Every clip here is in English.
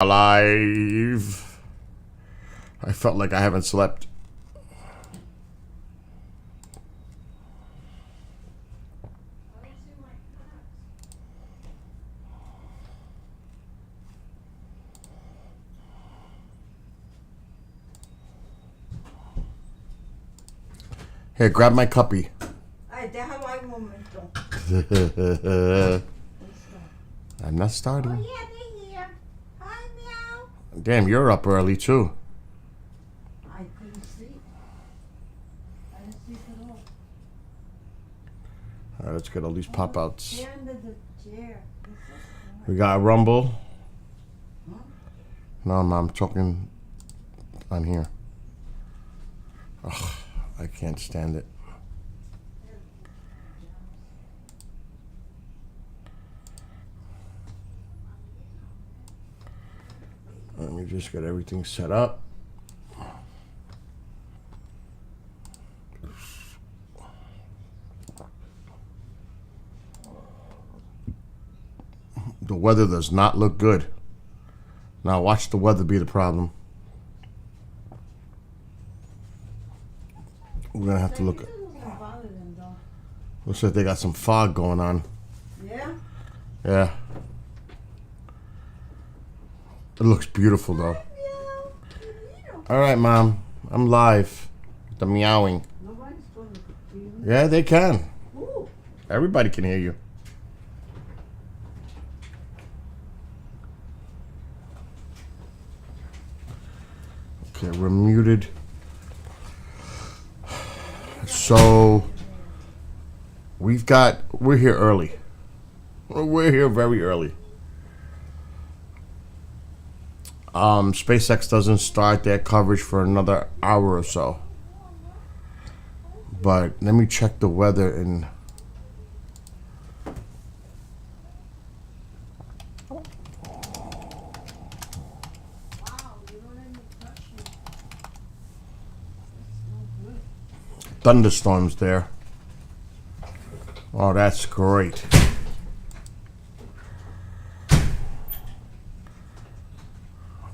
Alive. I felt like I haven't slept. Here, grab my cuppy. Ay, déjalo ahí un momento. I'm not starting. Oh, yeah, they're here. Hi, meow. Damn, you're up early too. I couldn't sleep. I didn't sleep at all. All right, let's get all these pop outs. They're under the chair. We got Rumble. Huh? No, Mom, I'm talking on here. Ugh, I can't stand it. Let me just get everything set up. The weather does not look good. Now watch the weather be the problem. We're gonna have to look at. Looks like they got some fog going on. Yeah? Yeah. It looks beautiful though. All right, Mom. I'm live. The meowing. Nobody's going to hear you. Yeah, they can. Ooh. Everybody can hear you. Okay, we're muted. So we're here early. We're here very early. SpaceX doesn't start their coverage for another hour or so. But let me check the weather in. Thunderstorms there. Oh, that's great.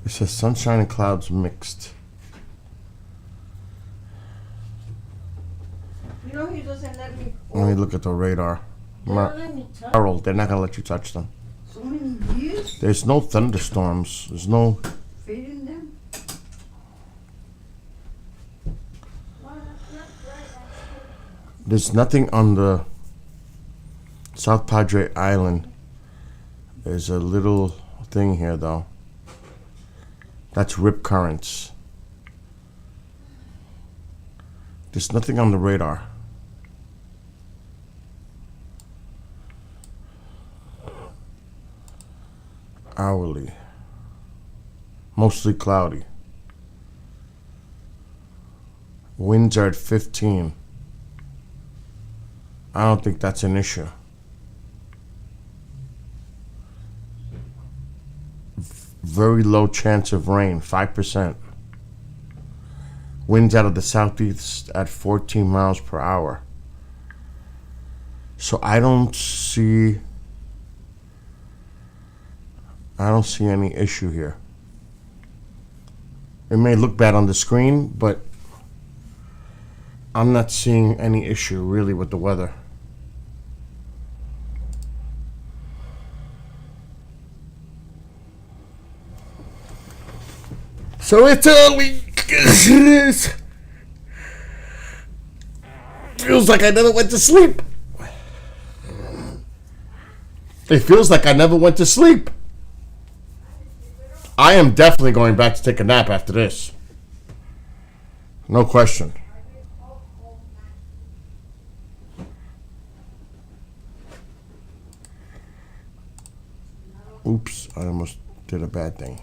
It says sunshine and clouds mixed. You know he doesn't let me. Let me look at the radar. They don't let me touch. Harold, they're not gonna let you touch them. So many years There's no thunderstorms. There's no. feeding them. There's nothing on the South Padre Island. There's a little thing here though. That's rip currents. There's nothing on the radar. Hourly. Mostly cloudy. Winds are at 15. I don't think that's an issue. Very low chance of rain, 5%. Winds out of the southeast at 14 miles per hour. So I don't see any issue here. It may look bad on the screen, but I'm not seeing any issue really with the weather. So it's early. It is. Feels like I never went to sleep. It feels like I never went to sleep. I am definitely going back to take a nap after this. No question. Oops, I almost did a bad thing.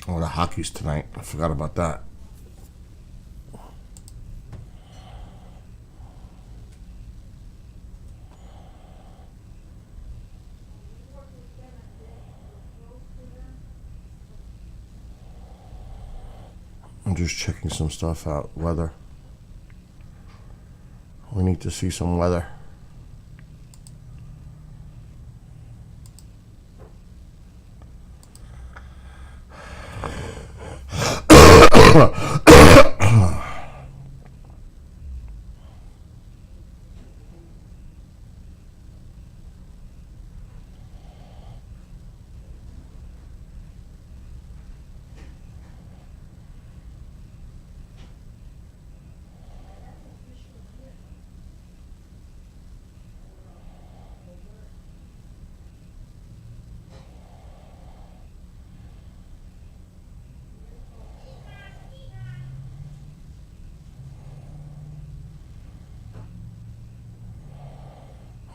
Oh, the hockey's tonight. I forgot about that. I'm just checking some stuff out. Weather. We need to see some weather.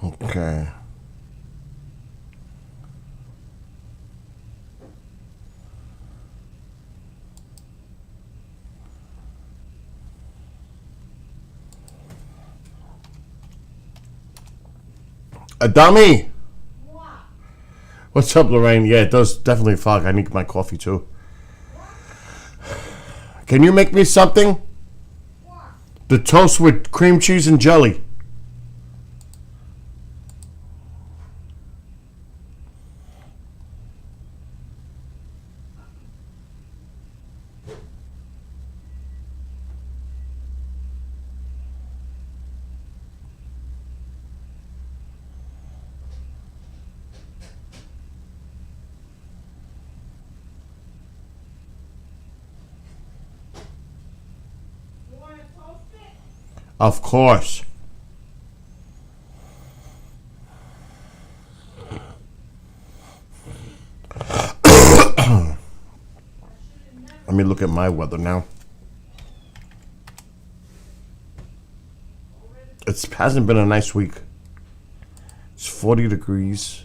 Okay. A dummy. What? What's up, Lorraine? Yeah, it does definitely fog. I need my coffee too. Can you make me something? What? The toast with cream cheese and jelly. You want to toast it? Of course. Let me look at my weather now. It hasn't been a nice week. It's 40 degrees.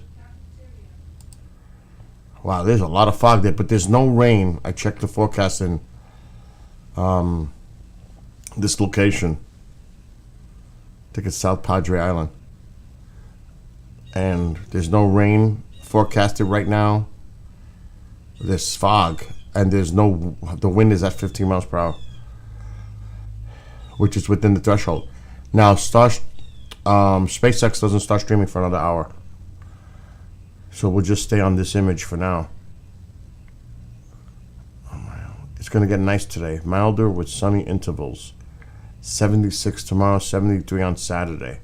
Wow, there's a lot of fog there, but there's no rain. I checked the forecast in this location. I think it's South Padre Island. And there's no rain forecasted right now. There's fog, and the wind is at 15 miles per hour, which is within the threshold. Now, SpaceX doesn't start streaming for another hour. So we'll just stay on this image for now. It's going to get nice today. Milder with sunny intervals. 76 tomorrow, 73 on Saturday.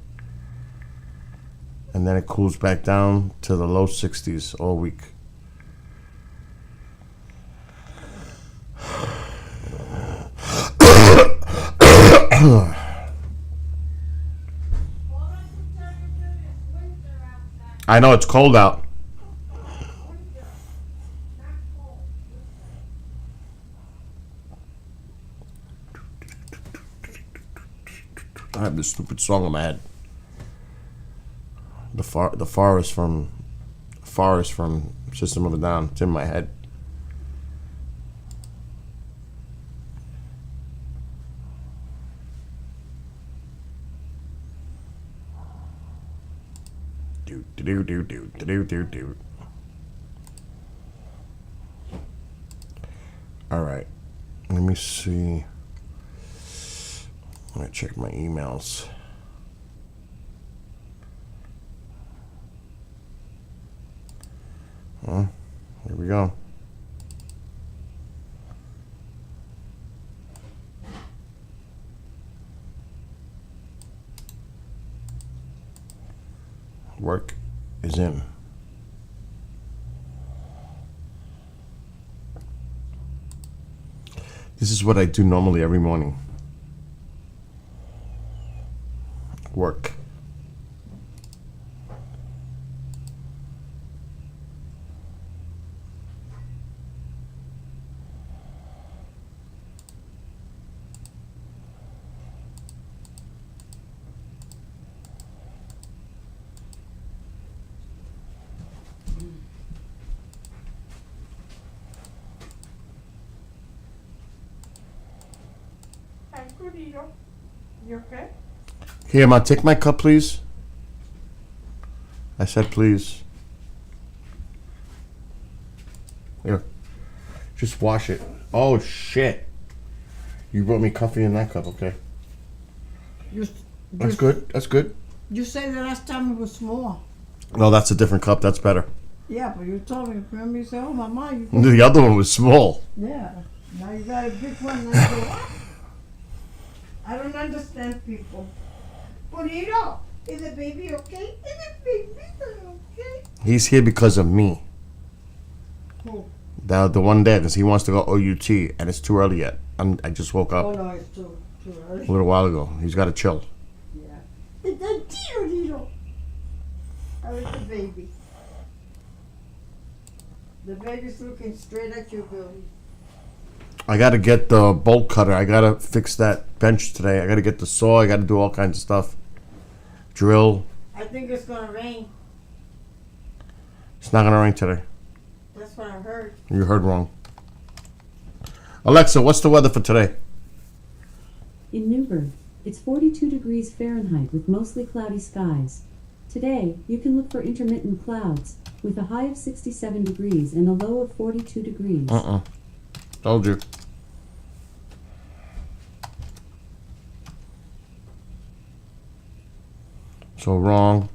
And then it cools back down to the low 60s all week. I know it's cold out. I have this stupid song in my head. The forest from System of a Down. It's in my head. Do. All right. Let me see. I'm gonna check my emails. Here we go. Work is in. This is what I do normally every morning. Work. Torito. You okay? Here, Ma, take my cup, please. I said please. Here. Just wash it. Oh, shit. You brought me coffee in that cup, okay. That's good. That's good. You said the last time it was small. No, that's a different cup. That's better. Yeah, but you told me, remember you said, oh, Mama, you The other one was small. yeah. Now you got a big one. Now you go, what? I don't understand people. Bonito, is the baby okay? Is the baby okay? He's here because of me. Who? The one there, because he wants to go OUT, and it's too early yet. I just woke Oh, up no, it's too early. a little while ago. He's got to chill. Yeah. It's a Torito. How is the baby? The baby's looking straight at you, Billy. I got to get the bolt cutter. I got to fix that bench today. I got to get the saw. I got to do all kinds of stuff. Drill. I think it's gonna rain. It's not going to rain today. That's what I heard. You heard wrong. Alexa, what's the weather for today? In Newburgh, it's 42 degrees Fahrenheit with mostly cloudy skies. Today, you can look for intermittent clouds with a high of 67 degrees and a low of 42 degrees. Told you. So wrong.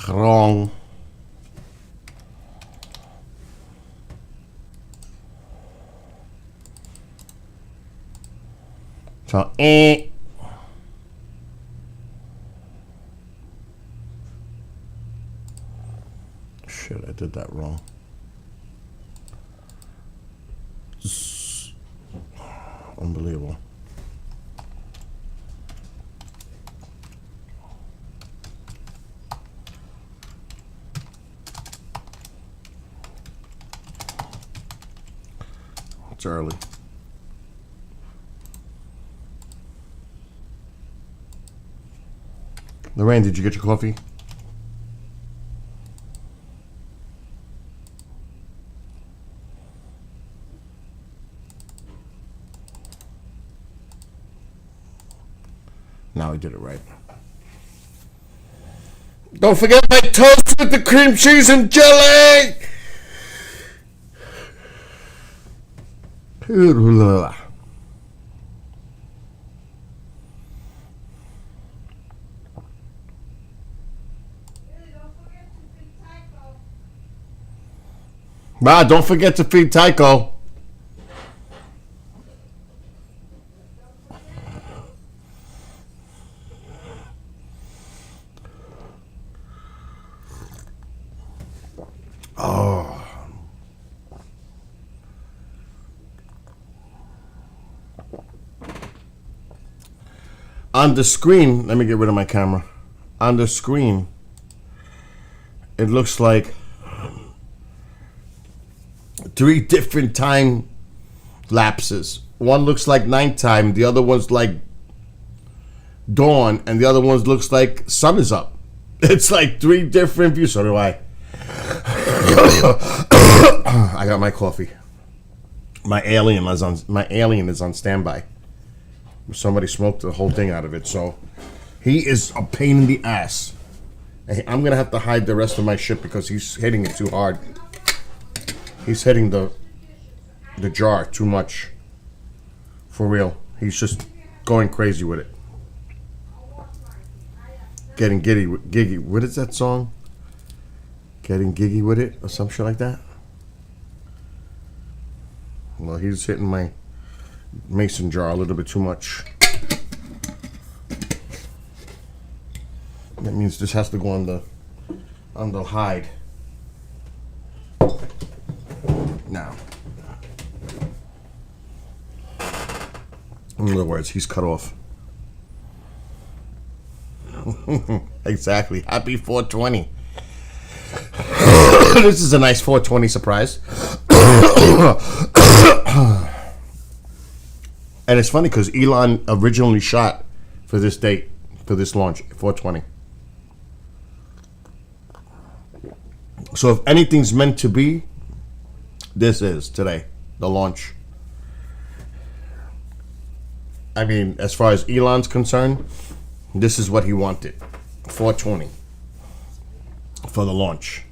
Wrong. So Shit, I did that wrong. Unbelievable. It's early. Lorraine, did you get your coffee? Now I did it right. Don't forget my toast with the cream cheese and jelly! Ma, don't forget to feed Tycho. Oh. On the screen, let me get rid of my camera. On the screen, it looks like 3 different time lapses. One looks like nighttime, the other one's like dawn, and the other one looks like sun is up. It's like 3 different views. So do I. I got my coffee. My alien is on standby. Somebody smoked the whole thing out of it, so he is a pain in the ass. I'm gonna have to hide the rest of my shit because he's hitting it too hard. He's hitting the jar too much. For real. He's just going crazy with it. Getting giggy. What is that song? Getting giggy with it or some shit like that? Well, he's hitting my mason jar a little bit too much. That means this has to go on the hide. Now. In other words, he's cut off. Exactly. Happy 420. This is a nice 420 surprise. And it's funny because Elon originally shot for this date, for this launch, 420. So if anything's meant to be, This is today, the launch. I mean, as far as Elon's concerned, this is what he wanted. 420 for the launch.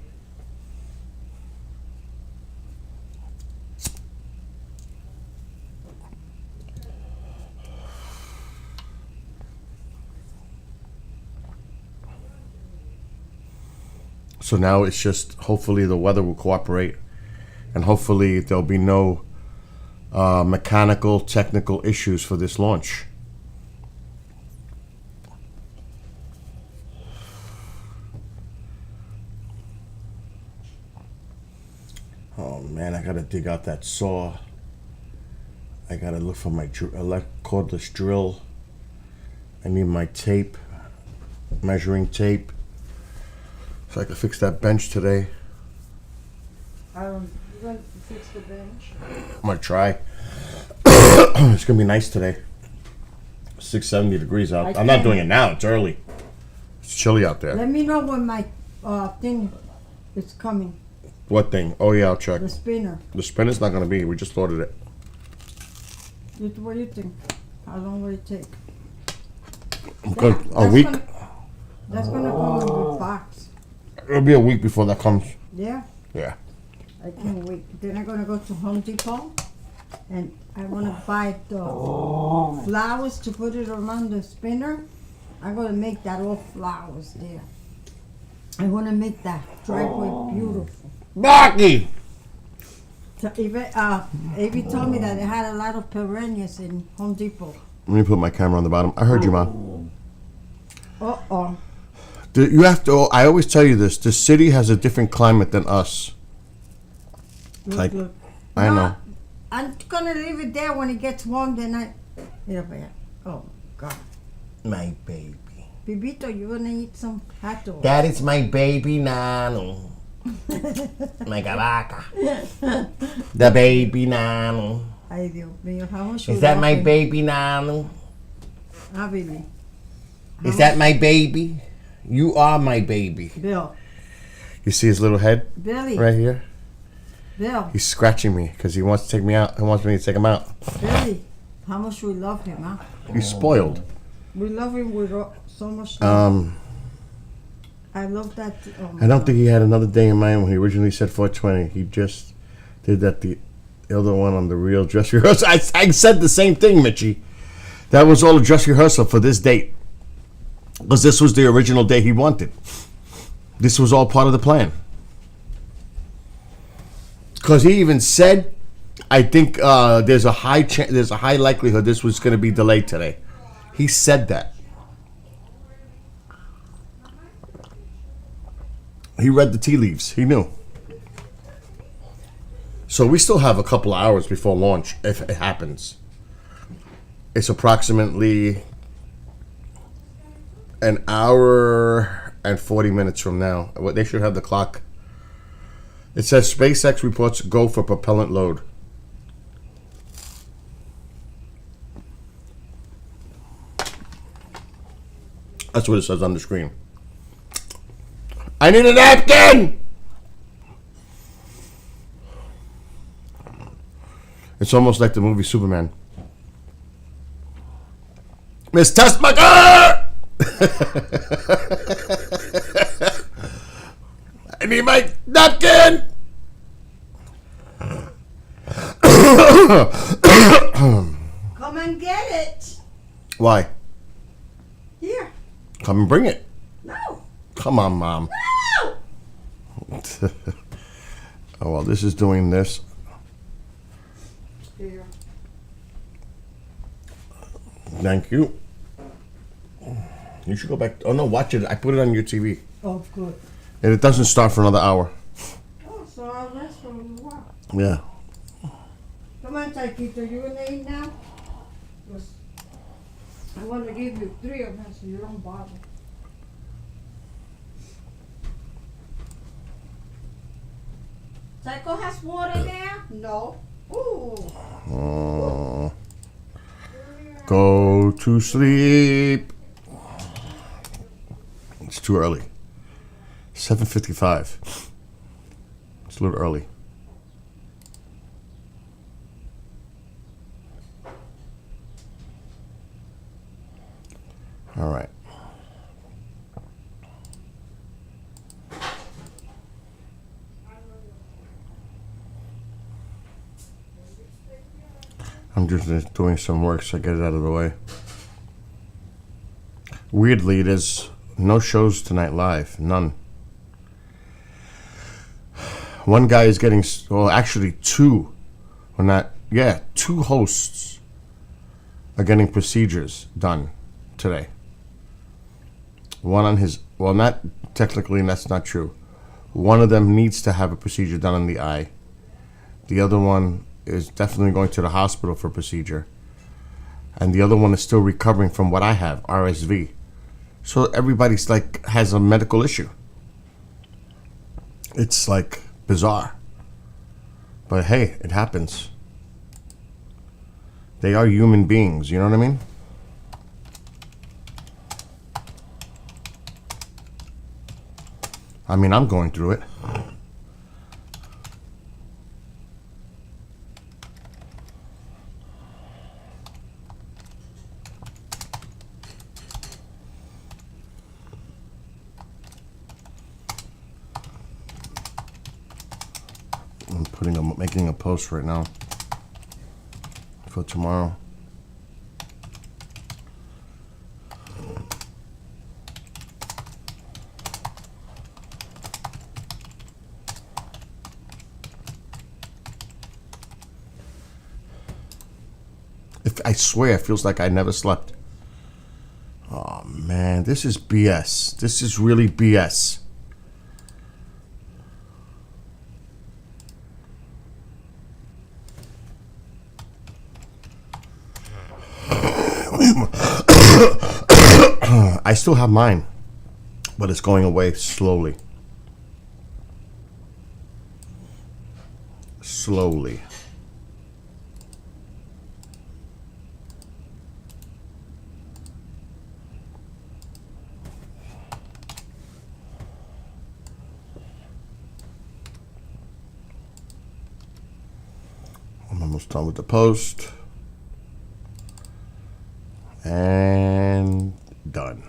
So now it's just hopefully the weather will cooperate, and hopefully there'll be no mechanical, technical issues for this launch. Oh man, I gotta dig out that saw. I gotta look for my cordless drill. I need my tape, measuring tape, so I can fix that bench today. You going to fix the bench? I'm gonna try. It's gonna be nice today. 670 degrees out. I'm not doing it now. It's early. It's chilly out there. Let me know when my thing is coming. What thing? Oh yeah, I'll check. The spinner. The spinner's not gonna be. We just ordered it. What do you think? How long will it take? Good. A week. That's gonna go in the box. It'll be a week before that comes. Yeah. Yeah. I can't wait. Then I'm gonna go to Home Depot, and I wanna buy the flowers to put it around the spinner. I'm gonna make that all flowers there. I wanna make that driveway beautiful. Rocky! So Avi told me that they had a lot of perennials in Home Depot. Let me put my camera on the bottom. I heard you, Mom. Uh-oh. You have to. I always tell you this. The city has a different climate than us. Like, I know. I'm gonna leave it there. When it gets warm, then oh God. My baby. Bibito, you gonna eat some hot dogs? That is my baby Nano. My vaca. The baby Nano. Ay, Dios mío, how much Is that my baby Nano? Billy. Is that my baby? You are my baby. Bill. You see his little head Billy. right here? Bill. He's scratching me because he wants to take me out. He wants me to take him out. Billy. How much we love him, huh? He's spoiled. We love him with so much love. I love that. I don't think he had another day in mind when he originally said 420. He just did that the other one on the real dress rehearsal. I said the same thing, Mitchie. That was all a dress rehearsal for this date. Because this was the original day he wanted. This was all part of the plan. Because he even said, I think there's a high likelihood this was going to be delayed today. He said that. He read the tea leaves. He knew. So we still have a couple of hours before launch if it happens. It's approximately an hour and 40 minutes from now. They should have the clock. It says SpaceX reports go for propellant load. That's what it says on the screen. I need a napkin! It's almost like the movie Superman. Miss Testmacher! I need my napkin! Come and get it. Why? Here. Come and bring it. No. Come on, Mom. No. Oh, well, this is doing this. Here. Thank you. You should go back. Oh, no, watch it. I put it on your TV. Oh, good. And it doesn't start for another hour. Oh, so I'll rest for a little while. Yeah. Come on, Taquito, you gonna eat now? Yes. I want to give you 3 of them so you don't bother. Psycho has water there? No. Ooh. Go to sleep. It's too early. 7:55. It's a little early. All right. I'm just doing some work, so I get it out of the way. Weirdly, there's no shows tonight live. None. One guy is getting, well, actually two. Or not, yeah, two hosts are getting procedures done today. One on his, well, not technically, that's not true. One of them needs to have a procedure done on the eye. The other one is definitely going to the hospital for procedure. And the other one is still recovering from what I have, RSV. So everybody's like, has a medical issue. It's like bizarre. But hey, it happens. They are human beings, you know what I mean? I mean, I'm going through it. I'm making a post right now for tomorrow. I swear, it feels like I never slept. Oh man, this is BS. This is really BS. I still have mine, but it's going away slowly. Slowly. I'm almost done with the post. And done.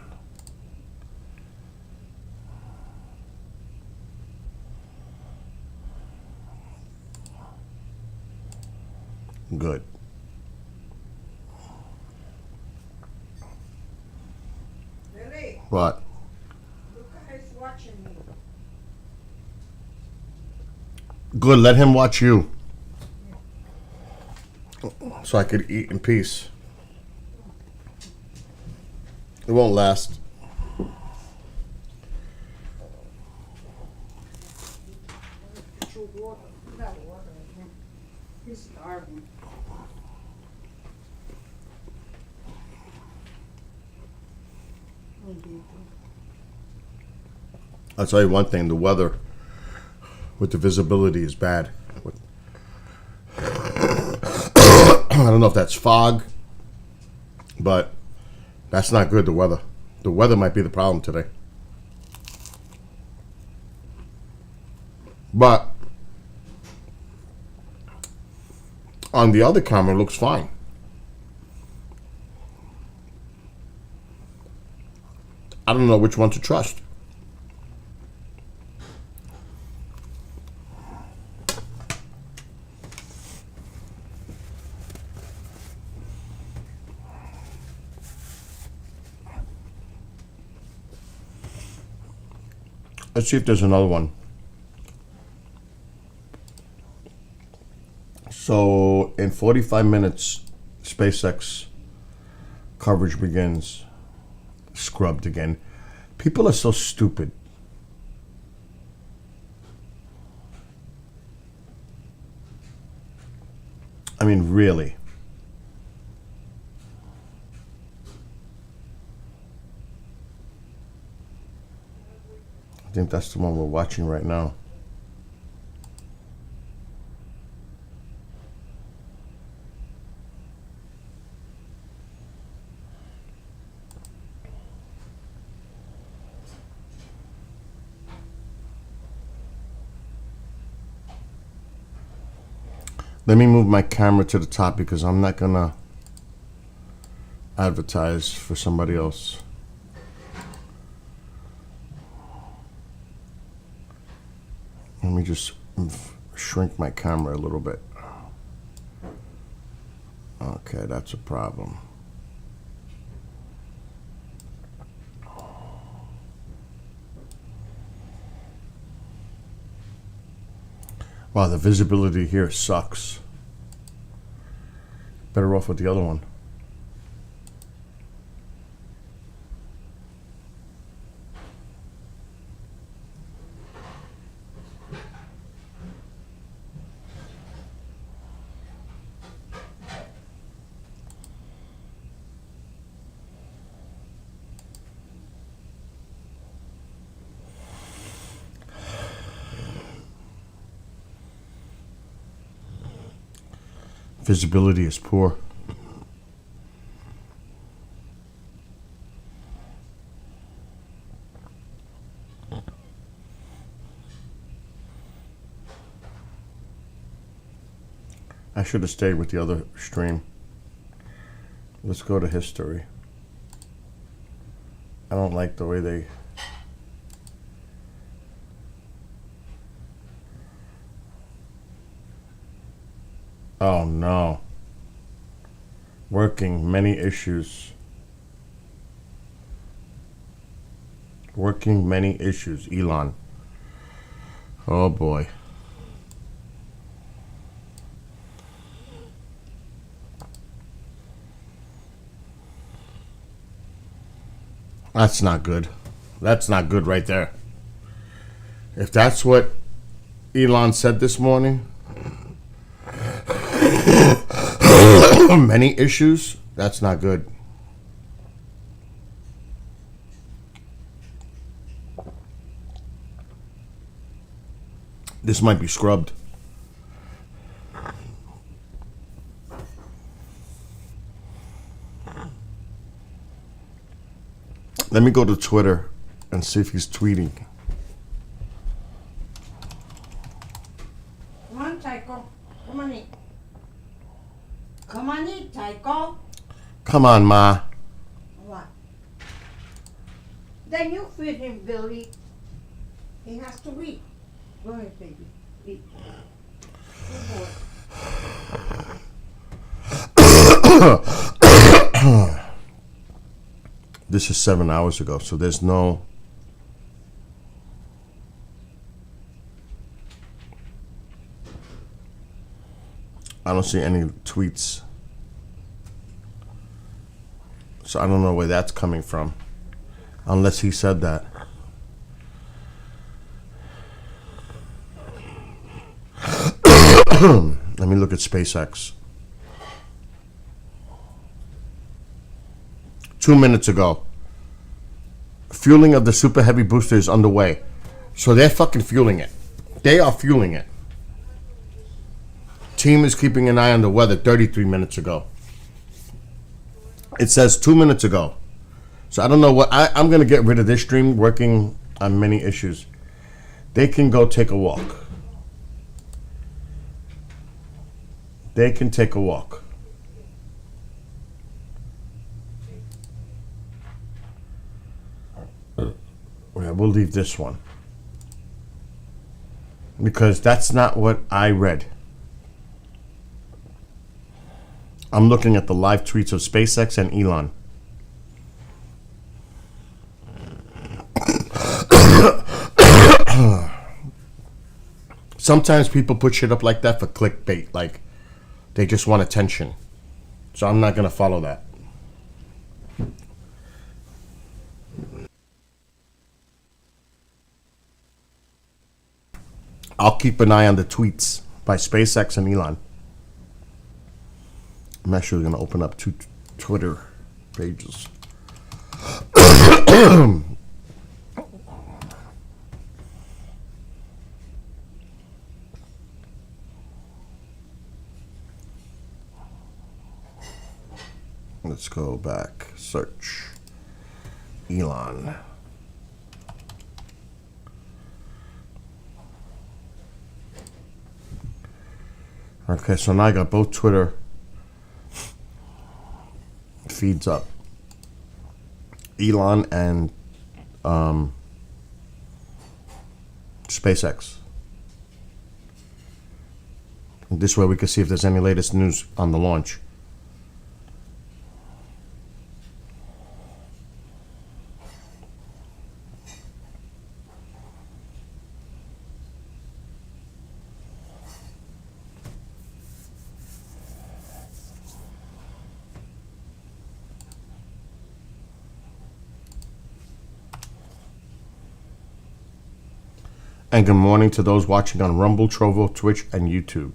Good. Really? What? Luca is watching me. Good, let him watch you. So I could eat in peace. It won't last. He's starving. I'll tell you one thing, the weather with the visibility is bad. I don't know if that's fog, but that's not good, the weather. The weather might be the problem today. But on the other camera, it looks fine. I don't know which one to trust. Let's see if there's another one. So in 45 minutes, SpaceX coverage begins. Scrubbed again. People are so stupid. I mean, really. I think that's the one we're watching right now. Let me move my camera to the top because I'm not gonna advertise for somebody else. Let me just shrink my camera a little bit. Okay, that's a problem. Wow, the visibility here sucks. Better off with the other one. Visibility is poor. I should have stayed with the other stream. Let's go to history. I don't like the way they... Oh no. Working many issues. Working many issues, Elon. Oh boy. That's not good. That's not good right there. If that's what Elon said this morning, many issues, that's not good. This might be scrubbed. Let me go to Twitter and see if he's tweeting. Come on, Tycho. Come on, eat. Come on, eat, Tycho. Come on, Ma. What? Then you feed him, Billy. He has to eat. Go ahead, baby. Eat. Good boy. This is 7 hours ago, so there's no... I don't see any tweets. So I don't know where that's coming from. Unless he said that. Let me look at SpaceX. 2 minutes ago. Fueling of the Super Heavy booster is underway. So they're fucking fueling it. They are fueling it. Team is keeping an eye on the weather 33 minutes ago. It says 2 minutes ago. So I don't know what... I'm going to get rid of this stream working on many issues. They can go take a walk. They can take a walk. Yeah, we'll leave this one. Because that's not what I read. I'm looking at the live tweets of SpaceX and Elon. Sometimes people put shit up like that for clickbait. Like, they just want attention. So I'm not going to follow that. I'll keep an eye on the tweets by SpaceX and Elon. I'm actually going to open up 2 Twitter pages. Let's go back. Search. Elon. Okay, so now I got both Twitter feeds up. Elon and SpaceX. This way we can see if there's any latest news on the launch. And good morning to those watching on Rumble, Trovo, Twitch, and YouTube.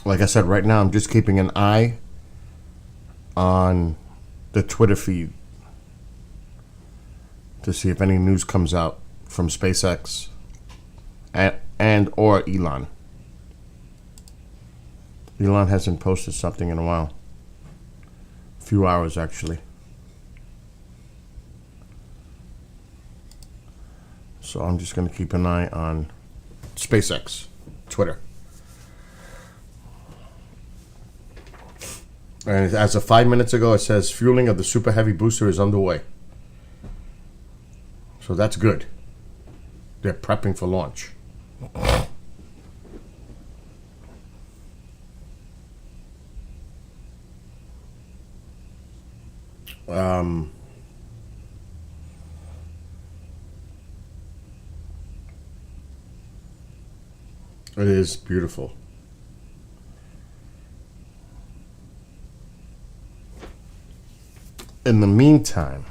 Like I said, right now I'm just keeping an eye on the Twitter feed to see if any news comes out from SpaceX and or Elon. Elon hasn't posted something in a while. A few hours, actually. So I'm just going to keep an eye on SpaceX, Twitter. And as of 5 minutes ago, it says fueling of the Super Heavy booster is underway. So that's good. They're prepping for launch. It is beautiful. In the meantime,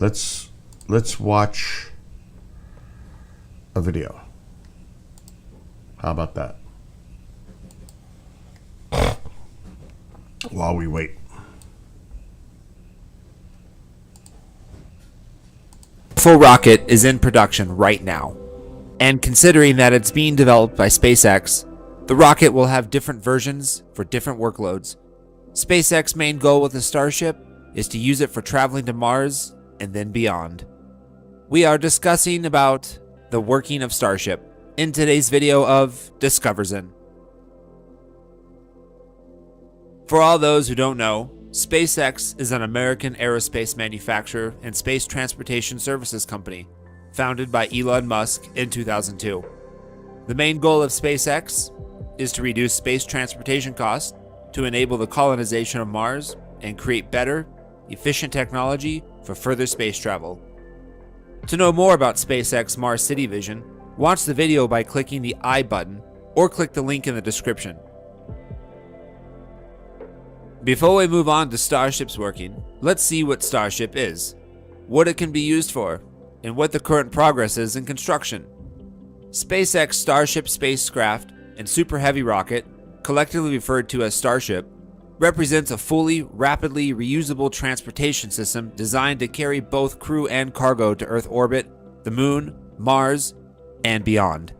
let's watch a video. How about that? While we wait. Full rocket is in production right now. And considering that it's being developed by SpaceX, the rocket will have different versions for different workloads. SpaceX's main goal with the Starship is to use it for traveling to Mars and then beyond. We are discussing about the working of Starship in today's video of Discoverzen. For all those who don't know, SpaceX is an American aerospace manufacturer and space transportation services company, founded by Elon Musk in 2002. The main goal of SpaceX is to reduce space transportation costs to enable the colonization of Mars and create better, efficient technology for further space travel. To know more about SpaceX Mars City Vision, watch the video by clicking the I button or click the link in the description. Before we move on to Starship's working, let's see what Starship is, what it can be used for, and what the current progress is in construction. SpaceX Starship spacecraft and Super Heavy rocket, collectively referred to as Starship, represents a fully, rapidly reusable transportation system designed to carry both crew and cargo to Earth orbit, the Moon, Mars, and beyond.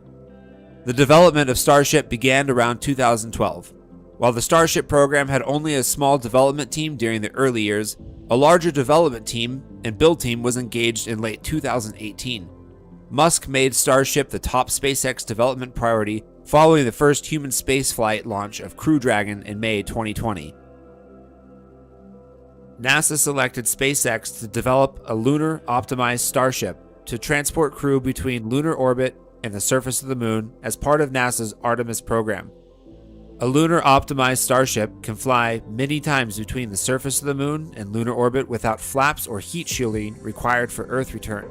The development of Starship began around 2012. While the Starship program had only a small development team during the early years, a larger development team and build team was engaged in late 2018. Musk made Starship the top SpaceX development priority following the first human spaceflight launch of Crew Dragon in May 2020. NASA selected SpaceX to develop a lunar-optimized Starship to transport crew between lunar orbit and the surface of the Moon as part of NASA's Artemis program. A lunar-optimized Starship can fly many times between the surface of the Moon and lunar orbit without flaps or heat shielding required for Earth return.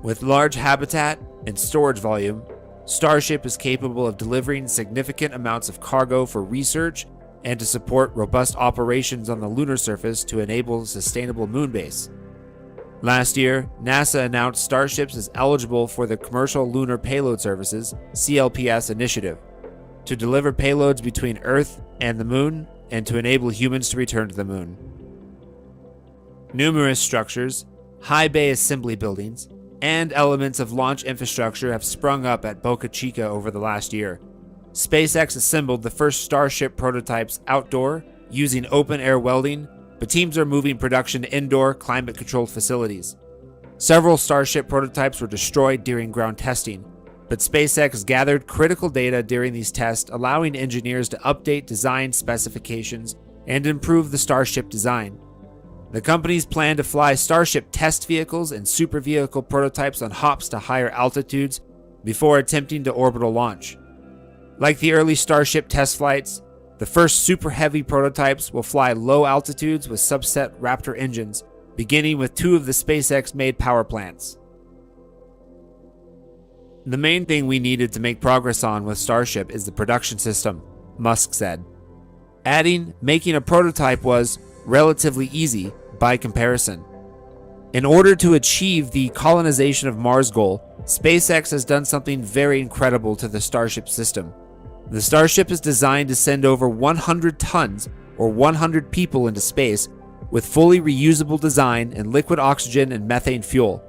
With large habitat and storage volume, Starship is capable of delivering significant amounts of cargo for research and to support robust operations on the lunar surface to enable sustainable moon base. Last year, NASA announced Starships as eligible for the Commercial Lunar Payload Services (CLPS) initiative to deliver payloads between Earth and the Moon and to enable humans to return to the moon. Numerous structures, high bay assembly buildings, and elements of launch infrastructure have sprung up at Boca Chica over the last year. SpaceX assembled the first Starship prototypes outdoor using open-air welding, but teams are moving production to indoor, climate-controlled facilities. Several Starship prototypes were destroyed during ground testing, but SpaceX gathered critical data during these tests, allowing engineers to update design specifications and improve the Starship design. The companies plan to fly Starship test vehicles and super vehicle prototypes on hops to higher altitudes before attempting to orbital launch. Like the early Starship test flights, the first super heavy prototypes will fly low altitudes with subset Raptor engines, beginning with 2 of the SpaceX-made power plants. The main thing we needed to make progress on with Starship is the production system, Musk said. Making a prototype was relatively easy by comparison. In order to achieve the colonization of Mars goal, SpaceX has done something very incredible to the Starship system. The Starship is designed to send over 100 tons or 100 people into space with fully reusable design and liquid oxygen and methane fuel.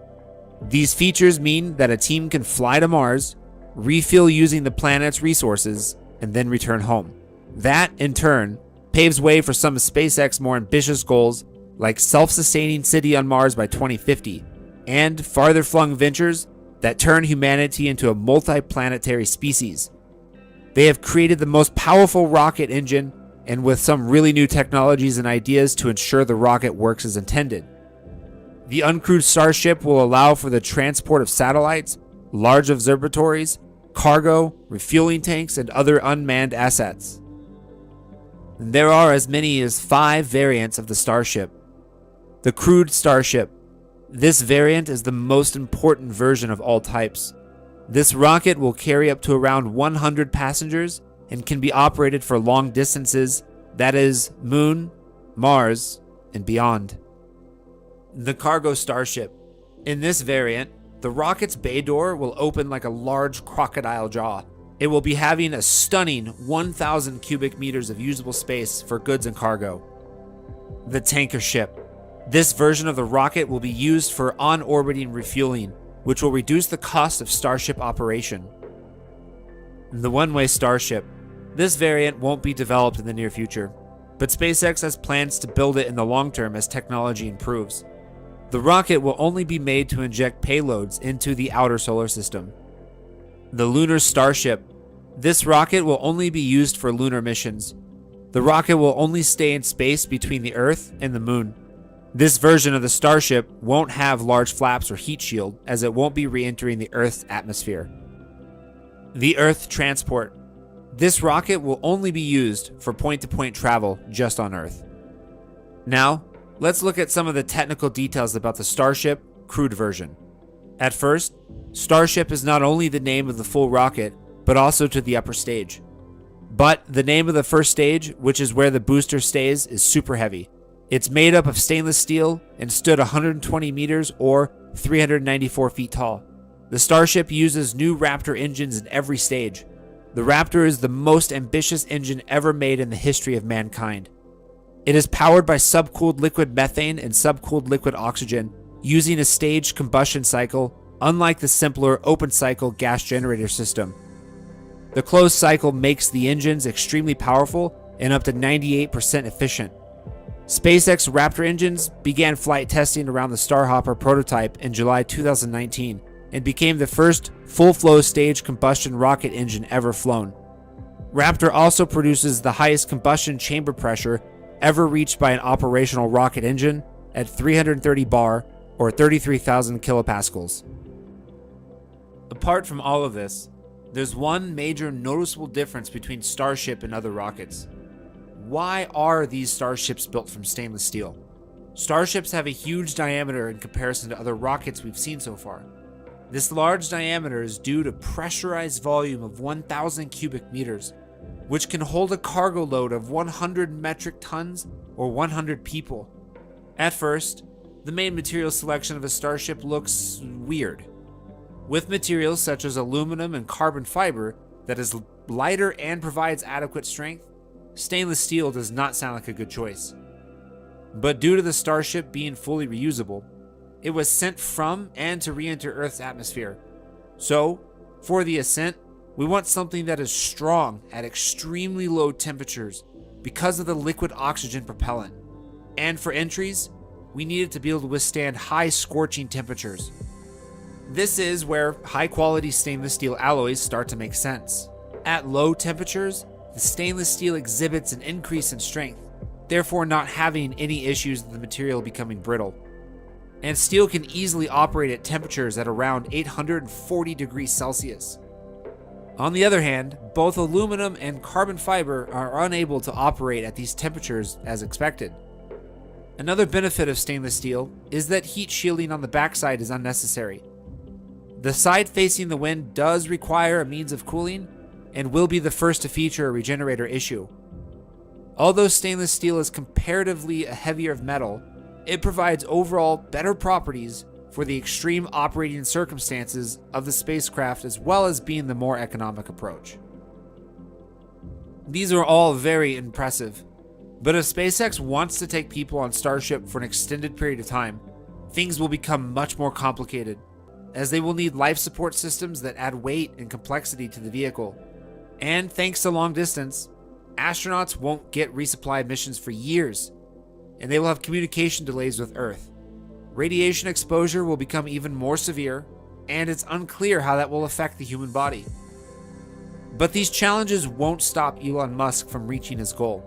These features mean that a team can fly to Mars, refuel using the planet's resources, and then return home. That, in turn, paves way for some of SpaceX's more ambitious goals, like self-sustaining city on Mars by 2050, and farther-flung ventures that turn humanity into a multi-planetary species. They have created the most powerful rocket engine, and with some really new technologies and ideas to ensure the rocket works as intended. The uncrewed Starship will allow for the transport of satellites, large observatories, cargo, refueling tanks, and other unmanned assets. There are as many as 5 variants of the Starship. The crewed Starship. This variant is the most important version of all types. This rocket will carry up to around 100 passengers and can be operated for long distances, that is, Moon, Mars, and beyond. The cargo Starship. In this variant, the rocket's bay door will open like a large crocodile jaw. It will be having a stunning 1,000 cubic meters of usable space for goods and cargo. The tanker ship. This version of the rocket will be used for on-orbiting refueling, which will reduce the cost of Starship operation. The one-way Starship. This variant won't be developed in the near future, but SpaceX has plans to build it in the long term as technology improves. The rocket will only be made to inject payloads into the outer solar system. The lunar Starship. This rocket will only be used for lunar missions. The rocket will only stay in space between the Earth and the Moon. This version of the Starship won't have large flaps or heat shield, as it won't be re-entering the Earth's atmosphere. The Earth Transport. This rocket will only be used for point-to-point travel just on Earth. Now, let's look at some of the technical details about the Starship crewed version. At first, Starship is not only the name of the full rocket, but also to the upper stage. But the name of the first stage, which is where the booster stays, is super heavy. It's made up of stainless steel and stood 120 meters or 394 feet tall. The Starship uses new Raptor engines in every stage. The Raptor is the most ambitious engine ever made in the history of mankind. It is powered by subcooled liquid methane and subcooled liquid oxygen, using a staged combustion cycle, unlike the simpler open-cycle gas generator system. The closed cycle makes the engines extremely powerful and up to 98% efficient. SpaceX Raptor engines began flight testing around the Starhopper prototype in July 2019 and became the first full-flow stage combustion rocket engine ever flown. Raptor also produces the highest combustion chamber pressure ever reached by an operational rocket engine at 330 bar or 33,000 kilopascals. Apart from all of this, there's one major noticeable difference between Starship and other rockets. Why are these Starships built from stainless steel? Starships have a huge diameter in comparison to other rockets we've seen so far. This large diameter is due to pressurized volume of 1,000 cubic meters, which can hold a cargo load of 100 metric tons or 100 people. At first, the main material selection of a Starship looks weird. With materials such as aluminum and carbon fiber that is lighter and provides adequate strength, stainless steel does not sound like a good choice. But due to the Starship being fully reusable, it was sent from and to re-enter Earth's atmosphere. So, for the ascent, we want something that is strong at extremely low temperatures because of the liquid oxygen propellant. And for entries, we need it to be able to withstand high scorching temperatures. This is where high-quality stainless steel alloys start to make sense. At low temperatures, the stainless steel exhibits an increase in strength, therefore not having any issues with the material becoming brittle. And steel can easily operate at temperatures at around 840 degrees Celsius. On the other hand, both aluminum and carbon fiber are unable to operate at these temperatures as expected. Another benefit of stainless steel is that heat shielding on the backside is unnecessary. The side facing the wind does require a means of cooling and will be the first to feature a regenerator issue. Although stainless steel is comparatively a heavier metal, it provides overall better properties for the extreme operating circumstances of the spacecraft, as well as being the more economic approach. These are all very impressive, but if SpaceX wants to take people on Starship for an extended period of time, things will become much more complicated, as they will need life support systems that add weight and complexity to the vehicle. And thanks to long distance, astronauts won't get resupply missions for years, and they will have communication delays with Earth. Radiation exposure will become even more severe, and it's unclear how that will affect the human body. But these challenges won't stop Elon Musk from reaching his goal.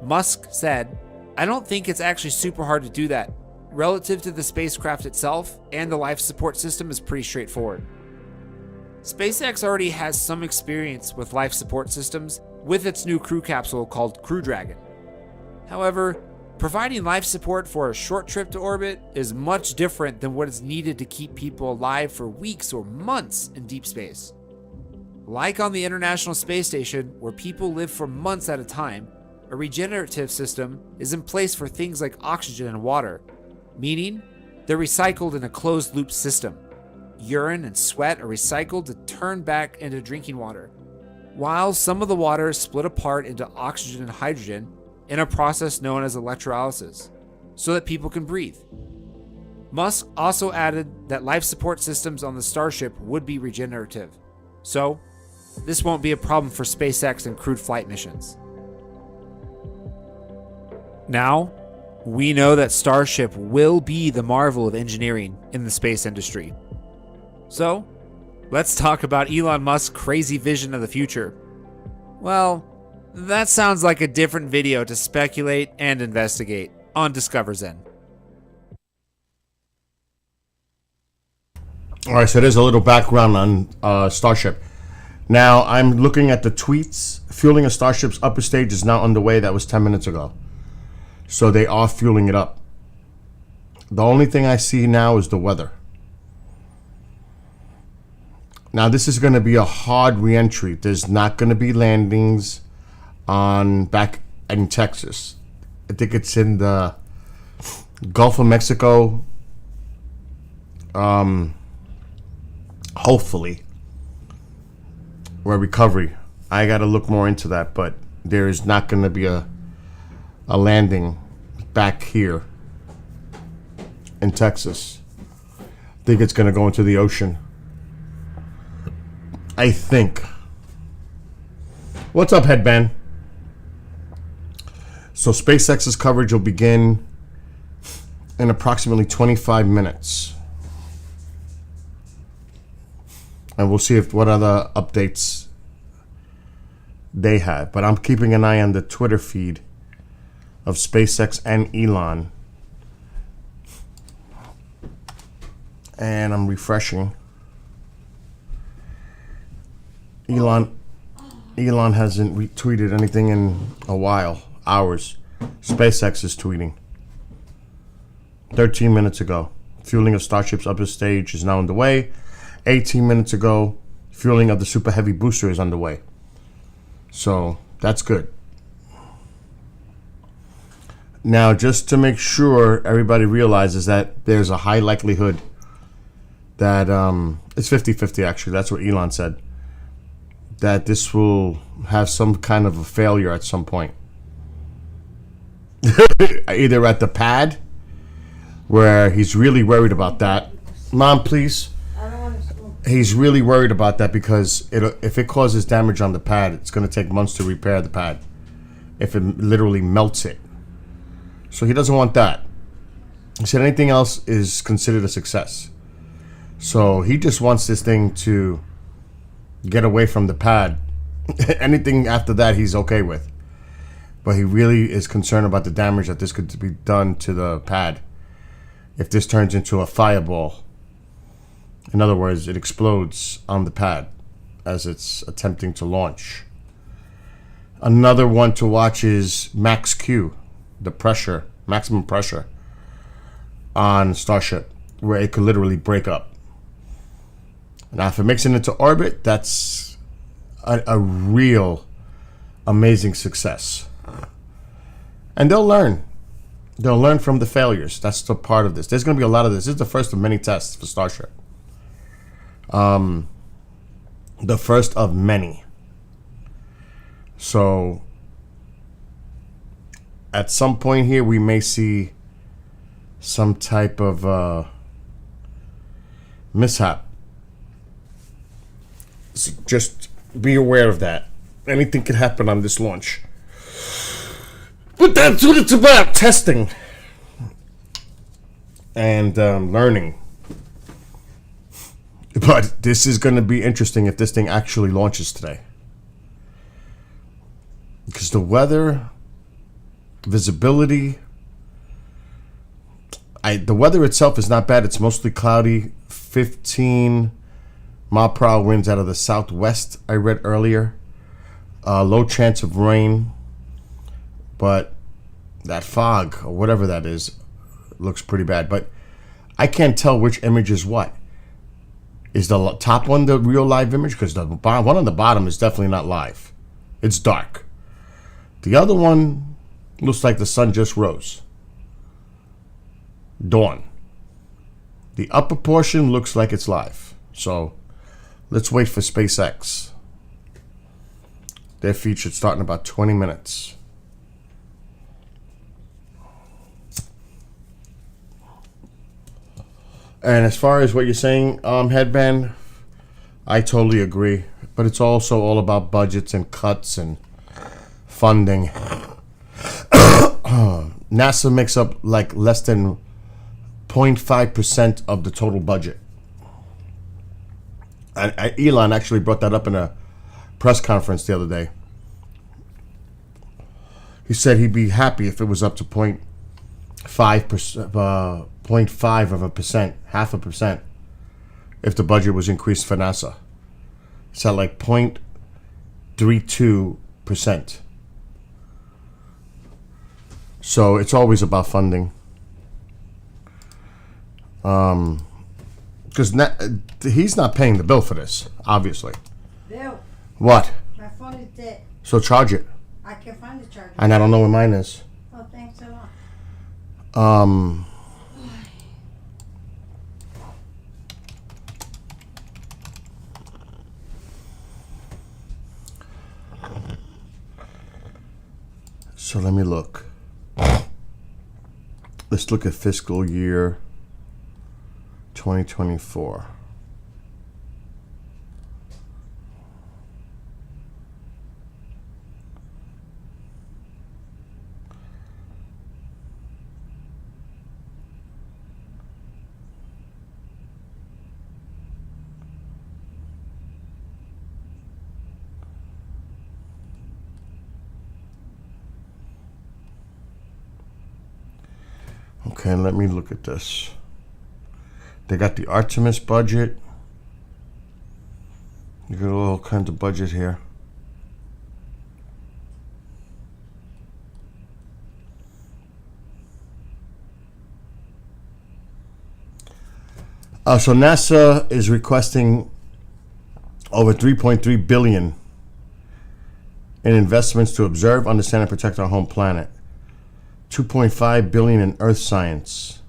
Musk said, "I don't think it's actually super hard to do that. Relative to the spacecraft itself and the life support system is pretty straightforward." SpaceX already has some experience with life support systems with its new crew capsule called Crew Dragon. However, providing life support for a short trip to orbit is much different than what is needed to keep people alive for weeks or months in deep space. Like on the International Space Station, where people live for months at a time, a regenerative system is in place for things like oxygen and water, meaning they're recycled in a closed-loop system. Urine and sweat are recycled to turn back into drinking water, while some of the water is split apart into oxygen and hydrogen in a process known as electrolysis, so that people can breathe. Musk also added that life support systems on the Starship would be regenerative, so this won't be a problem for SpaceX and crewed flight missions. Now, we know that Starship will be the marvel of engineering in the space industry. So, let's talk about Elon Musk's crazy vision of the future. Well, that sounds like a different video to speculate and investigate on Discover Zen. All right, so there's a little background on Starship. Now, I'm looking at the tweets. Fueling of Starship's upper stage is now underway. That was 10 minutes ago. So they are fueling it up. The only thing I see now is the weather. Now, this is going to be a hard re-entry. There's not going to be landings back in Texas. I think it's in the Gulf of Mexico. Hopefully, or recovery. I got to look more into that, but there is not going to be a landing back here in Texas. I think it's going to go into the ocean. I think. What's up, Headband? So SpaceX's coverage will begin in approximately 25 minutes. And we'll see what other updates they have. But I'm keeping an eye on the Twitter feed of SpaceX and Elon. And I'm refreshing. Elon hasn't retweeted anything in a while. Hours. SpaceX is tweeting. 13 minutes ago. Fueling of Starship's upper stage is now underway. 18 minutes ago, fueling of the Super Heavy booster is underway. So, that's good. Now, just to make sure everybody realizes that there's a high likelihood that it's 50-50 actually. That's what Elon said. that this will have some kind of a failure at some point. Either at the pad, where he's really worried about that. Mom, please. I don't want to smoke. He's really worried about that because if it causes damage on the pad, it's going to take months to repair the pad. If it literally melts it. So he doesn't want that. He said anything else is considered a success. So he just wants this thing to get away from the pad. Anything after that he's okay with. But he really is concerned about the damage that this could be done to the pad if this turns into a fireball. In other words, it explodes on the pad as it's attempting to launch. Another one to watch is max Q, the pressure, maximum pressure on Starship, where it could literally break up. Now, if it makes it into orbit, that's a real amazing success. And they'll learn. They'll learn from the failures. That's the part of this. There's going to be a lot of this. This is the first of many tests for Starship. The first of many. So, at some point here, we may see some type of mishap. So just be aware of that. Anything could happen on this launch. But that's what it's about. Testing. And learning. But this is going to be interesting if this thing actually launches today. Because the weather, visibility, the weather itself is not bad. It's mostly cloudy. 15 mile per hour winds out of the southwest, I read earlier. Low chance of rain. But that fog, or whatever that is, looks pretty bad. But I can't tell which image is what. Is the top one the real live image? Because the one on the bottom is definitely not live. It's dark. The other one looks like the sun just rose. Dawn. The upper portion looks like it's live. So let's wait for SpaceX. Their feed should start in about 20 minutes. And as far as what you're saying, Headband, I totally agree. But it's also all about budgets and cuts and funding. NASA makes up like less than 0.5% of the total budget. And Elon actually brought that up in a press conference the other day. He said he'd be happy if it was up to 0.5%, 0.5 of a percent, 0.5%, if the budget was increased for NASA. It's at like 0.32%. So it's always about funding. Because he's not paying the bill for this, obviously. Bill, What? my phone is dead. So charge it. I can't find the charger. And I don't know where mine is. Oh, thanks a lot. So let me look. Let's look at fiscal year 2024. Okay, let me look at this. They got the Artemis budget. You got all kinds of budget here. So NASA is requesting over 3.3 billion in investments to observe, understand, and protect our home planet. 2.5 billion in Earth science.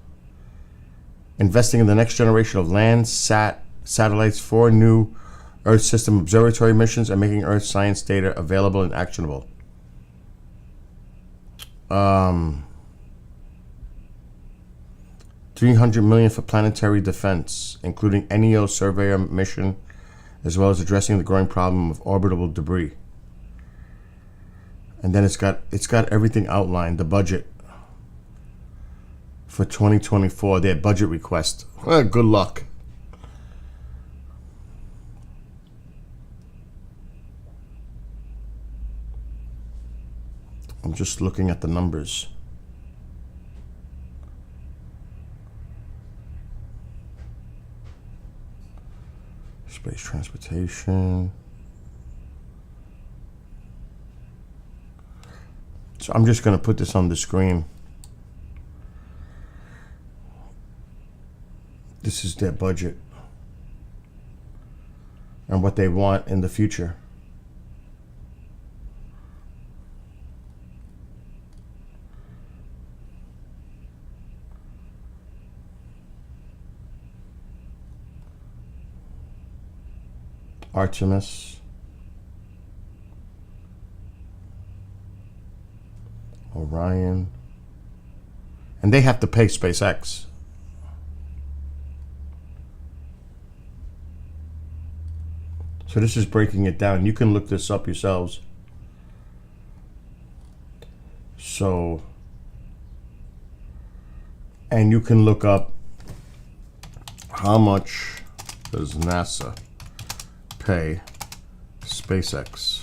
Investing in the next generation of land satellites, 4 new Earth System Observatory missions, and making Earth science data available and actionable. 300 million for planetary defense, including NEO surveyor mission, as well as addressing the growing problem of orbital debris. And then it's got everything outlined, the budget for 2024, their budget request. Well, good luck. I'm just looking at the numbers. Space transportation. So I'm just going to put this on the screen. This is their budget and what they want in the future. Artemis, Orion, and they have to pay SpaceX. So this is breaking it down. You can look this up yourselves. So, and you can look up how much does NASA pay SpaceX.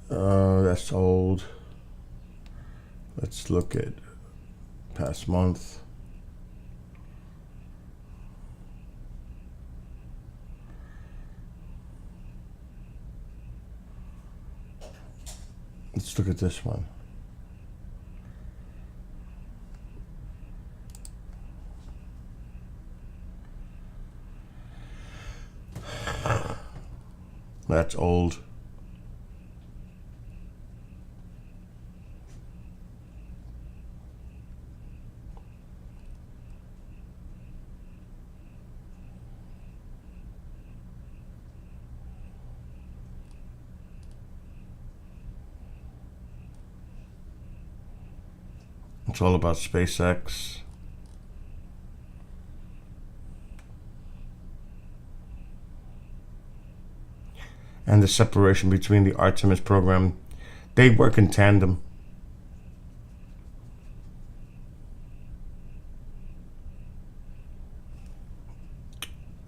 That's old. Let's look at past month. Let's look at this one. That's old. It's all about SpaceX. And the separation between the Artemis program. They work in tandem.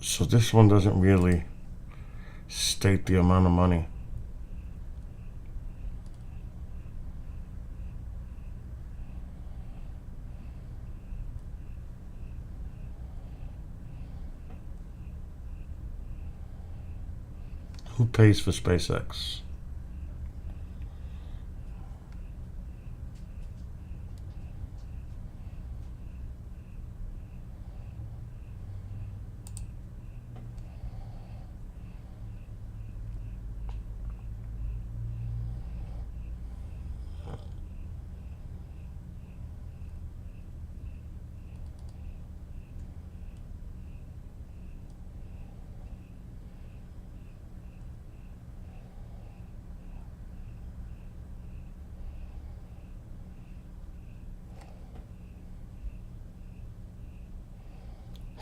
So this one doesn't really state the amount of money. Who pays for SpaceX?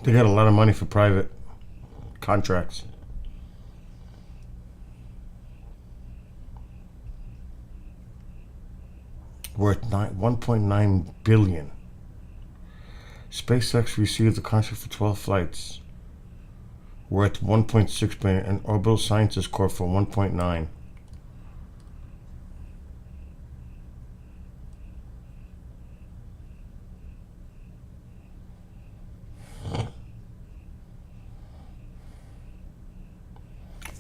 They got a lot of money for private contracts. Worth 1.9 billion. SpaceX received the contract for 12 flights, worth 1.6 billion, and Orbital Sciences Corp for 1.9.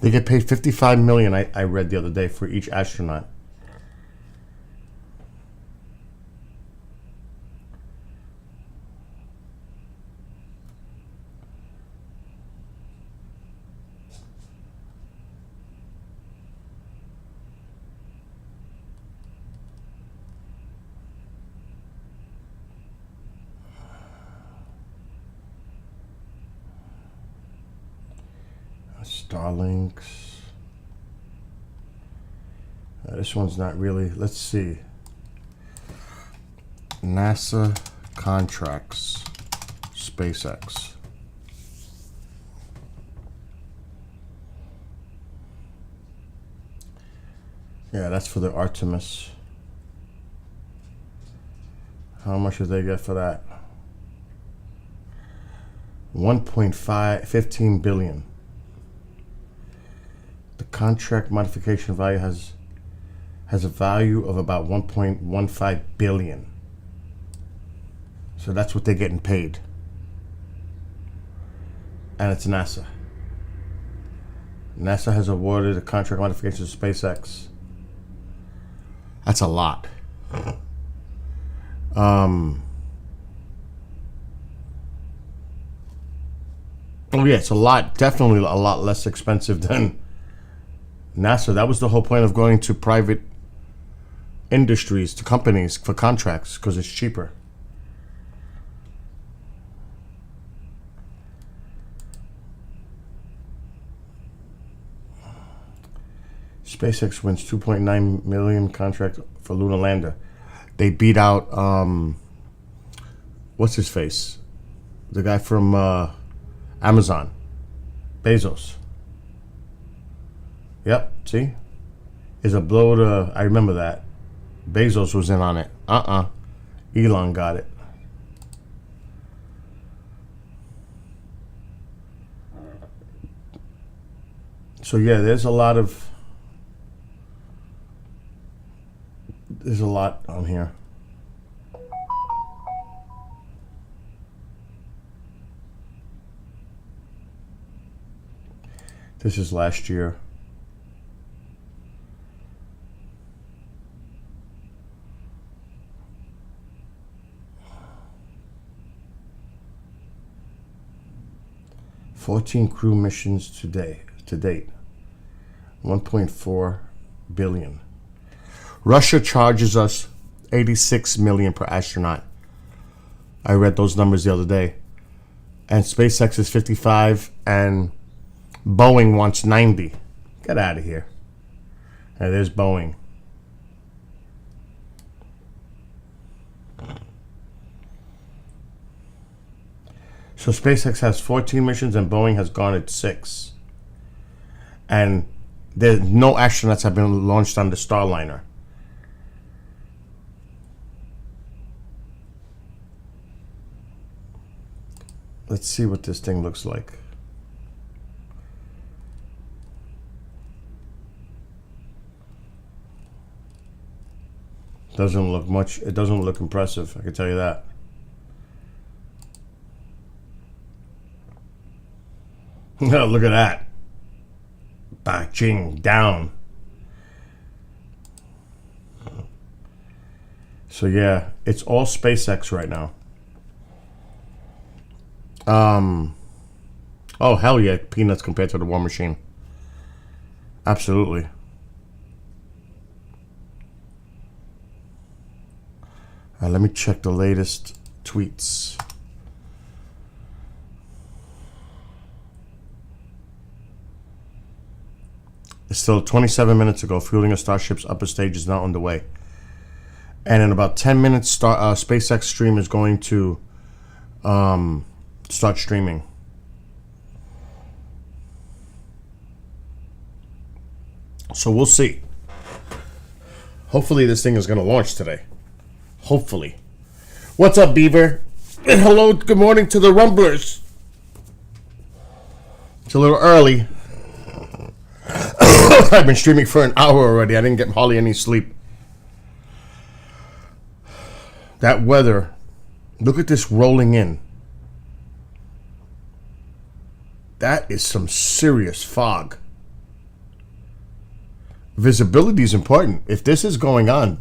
They get paid $55 million, I read the other day, for each astronaut. Starlinks. This one's not really. Let's see. NASA contracts SpaceX. Yeah, that's for the Artemis. How much did they get for that? 15 billion. The contract modification value has a value of about 1.15 billion. So that's what they're getting paid. And it's NASA. NASA has awarded a contract modification to SpaceX. That's a lot. Oh yeah, it's a lot. Definitely a lot less expensive than NASA. That was the whole point of going to private industries, to companies for contracts, because it's cheaper. SpaceX wins 2.9 million contract for lunar lander. They beat out what's his face? The guy from Amazon, Bezos. Yep, see? Is a blow to, I remember that. Bezos was in on it. Elon got it. So yeah, there's a lot on here. This is last year. $14 crew missions to date. 1.4 billion. Russia charges us 86 million per astronaut. I read those numbers the other day. And SpaceX is 55 and Boeing wants 90. Get out of here. And there's Boeing. So SpaceX has 14 missions and Boeing has garnered 6. And there's no astronauts have been launched on the Starliner. Let's see what this thing looks like. Doesn't look much. It doesn't look impressive, I can tell you that. Look at that. Ba-ching, down. So yeah, it's all SpaceX right now. Oh hell yeah, peanuts compared to the War Machine. Absolutely. Let me check the latest tweets. It's still 27 minutes ago. Fueling of Starship's upper stage is now underway. And in about 10 minutes, SpaceX stream is going to start streaming. So we'll see. Hopefully this thing is going to launch today. Hopefully. What's up, Beaver? And hello, good morning to the Rumblers. It's a little early. I've been streaming for an hour already. I didn't get hardly any sleep. That weather. Look at this rolling in. That is some serious fog. Visibility is important. If this is going on,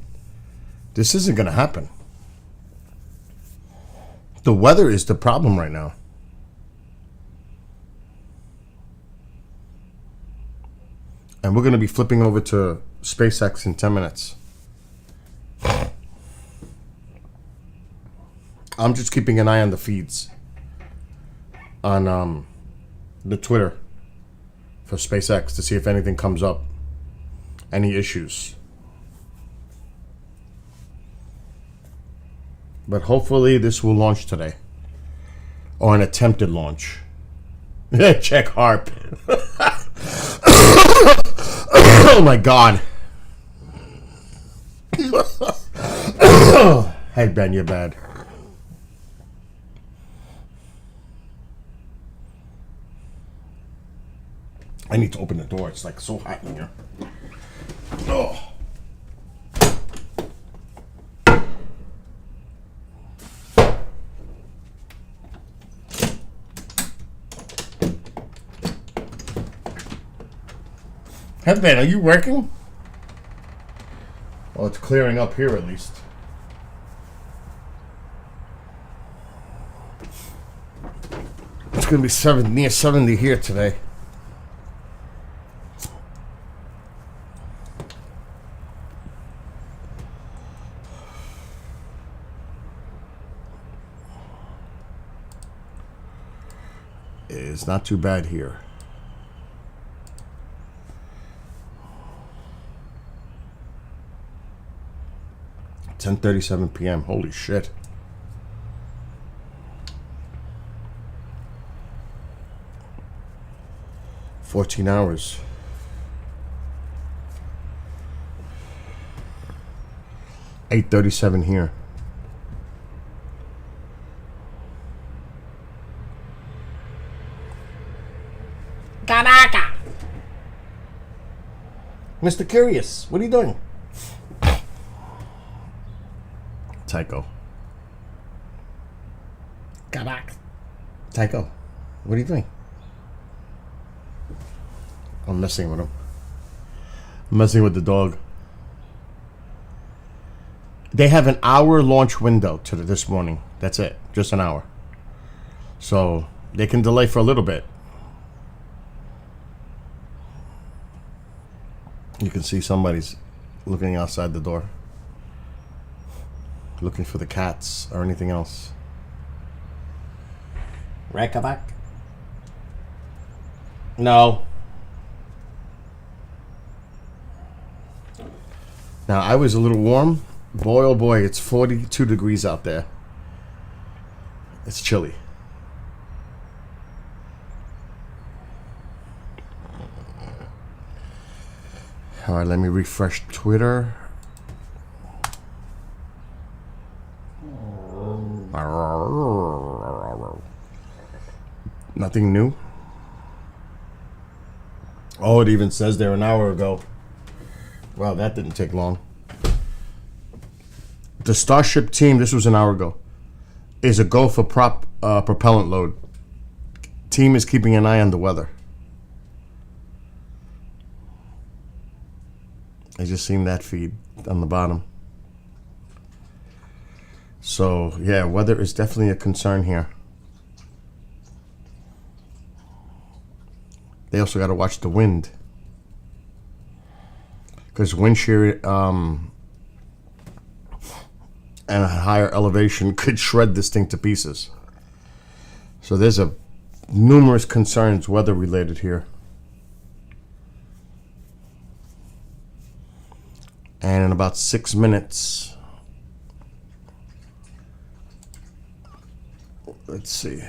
this isn't going to happen. The weather is the problem right now. And we're going to be flipping over to SpaceX in 10 minutes. I'm just keeping an eye on the feeds. On the Twitter for SpaceX to see if anything comes up. Any issues. But hopefully this will launch today. Or an attempted launch. Check HARP. Oh my god. Hey Ben, you're bad. I need to open the door. It's like so hot in here. Oh. Hey Ben, are you working? Well, it's clearing up here at least. It's gonna be near 70 here today. It's not too bad here. It's 10:37 p.m. Holy shit. $14 hours. $8:37 here. Mr. Curious, what are you doing? Tycho. Kabak. Tycho, what are you doing? I'm messing with him. I'm messing with the dog. They have an hour launch window to this morning. That's it. Just an hour. So they can delay for a little bit. You can see somebody's looking outside the door. Looking for the cats or anything else. Rakaback? No. Now, I was a little warm. Boy, oh boy, it's 42 degrees out there. It's chilly. All right, let me refresh Twitter. Nothing new. Oh, it even says there an hour ago. Wow, that didn't take long. The Starship team, this was an hour ago, is a go for propellant load. Team is keeping an eye on the weather. I just seen that feed on the bottom. So, yeah, weather is definitely a concern here. They also got to watch the wind. Because wind shear and a higher elevation could shred this thing to pieces. So there's numerous concerns weather related here. And in about 6 minutes, let's see,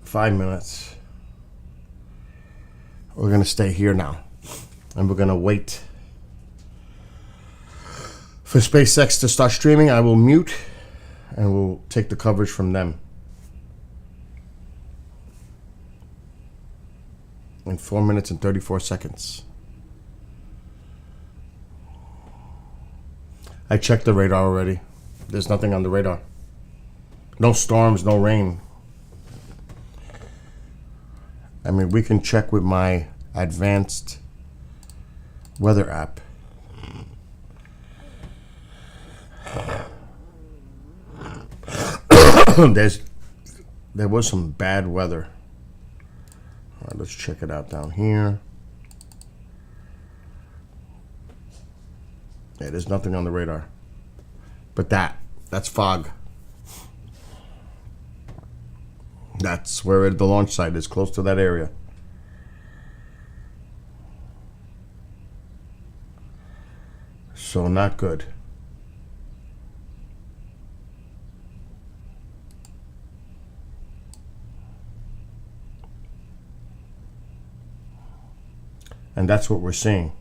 5 minutes, we're going to stay here now. And we're going to wait for SpaceX to start streaming. I will mute and we'll take the coverage from them. In 4 minutes and 34 seconds. I checked the radar already. There's nothing on the radar. No storms, no rain. I mean, we can check with my advanced weather app. There was some bad weather. All right, let's check it out down here. Yeah, there's nothing on the radar. But that's fog. That's where the launch site is, close to that area. So not good. And that's what we're seeing.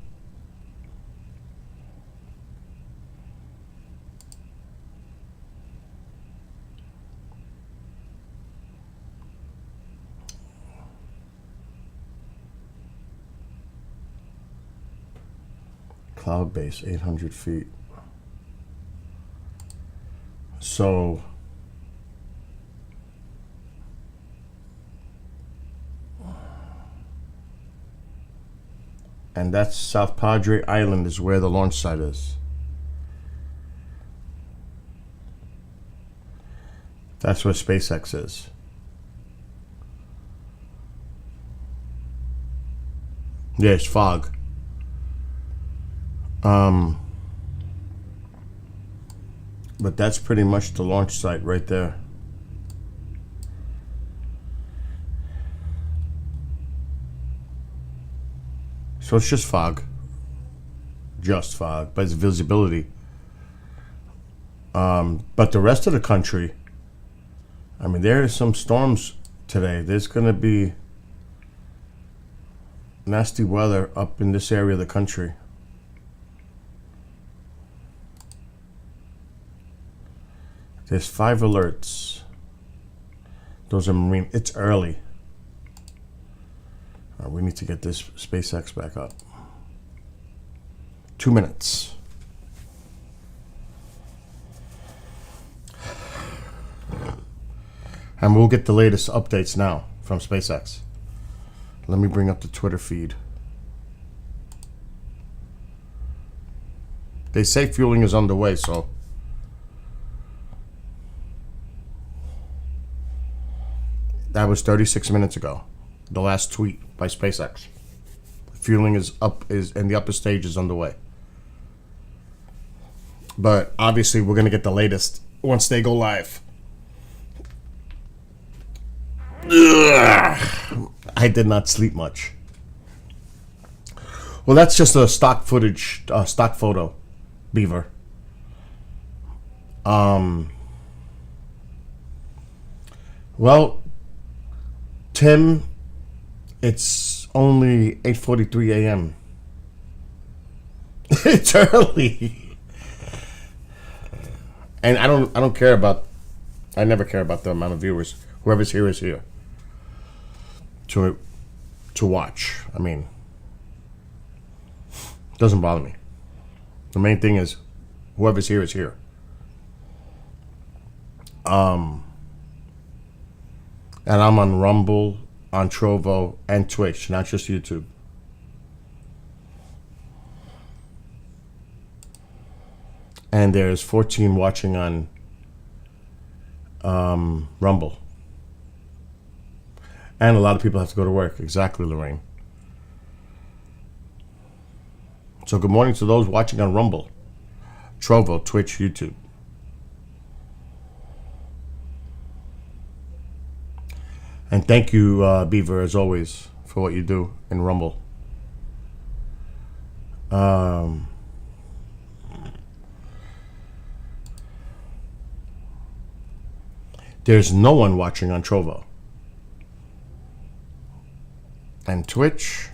Cloud base, 800 feet. So and that's South Padre Island is where the launch site is. That's where SpaceX is. There's fog. But that's pretty much the launch site right there. So it's just fog. Just fog, but it's visibility. But the rest of the country, I mean, there are some storms today. There's going to be nasty weather up in this area of the country. There's 5 alerts. Those are marine. It's early. We need to get this SpaceX back up. 2 minutes. And we'll get the latest updates now from SpaceX. Let me bring up the Twitter feed. They say fueling is underway, so that was 36 minutes ago. The last tweet by SpaceX. Fueling is in the upper stages underway. But obviously we're gonna get the latest once they go live. Ugh. I did not sleep much. Well, that's just a stock footage, stock photo, Beaver. Well, Tim, it's only 8:43 a.m. It's early, and I don't care about. I never care about the amount of viewers. Whoever's here is here. To watch. I mean, doesn't bother me. The main thing is, whoever's here is here. And I'm on Rumble, on Trovo, and Twitch, not just YouTube. And there's 14 watching on Rumble. And a lot of people have to go to work. Exactly, Lorraine. So good morning to those watching on Rumble, Trovo, Twitch, YouTube. And thank you, Beaver, as always, for what you do in Rumble. There's no one watching on Trovo. And Twitch,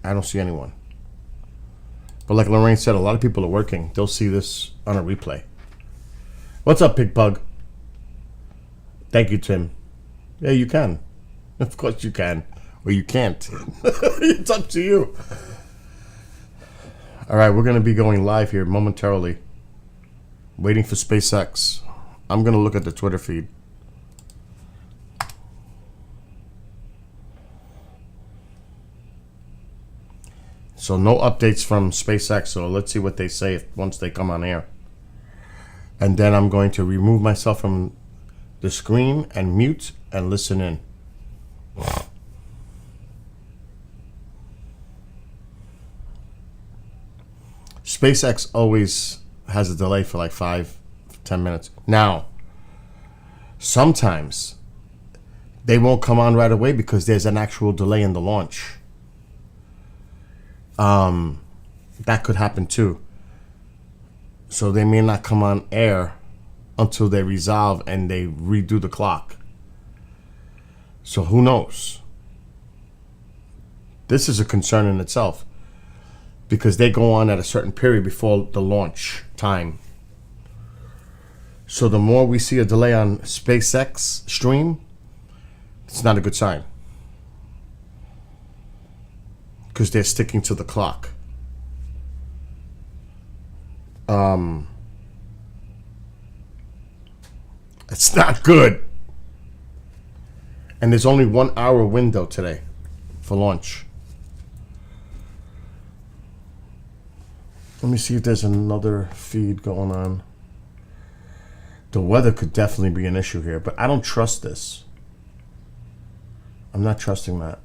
I don't see anyone. But like Lorraine said, a lot of people are working. They'll see this on a replay. What's up, Pig Pug? Thank you, Tim. Yeah, you can. Of course you can. Or you can't. It's up to you. All right, we're going to be going live here momentarily. Waiting for SpaceX. I'm going to look at the Twitter feed. So no updates from SpaceX, so let's see what they say once they come on air. And then I'm going to remove myself from the screen and mute and listen in. SpaceX always has a delay for like 5-10 minutes. Now, sometimes they won't come on right away because there's an actual delay in the launch. That could happen too. So they may not come on air until they resolve and they redo the clock. So who knows? This is a concern in itself because they go on at a certain period before the launch time. So the more we see a delay on SpaceX stream, it's not a good sign because they're sticking to the clock. It's not good. And there's only 1 hour window today for launch. Let me see if there's another feed going on. The weather could definitely be an issue here, but I don't trust this. I'm not trusting that.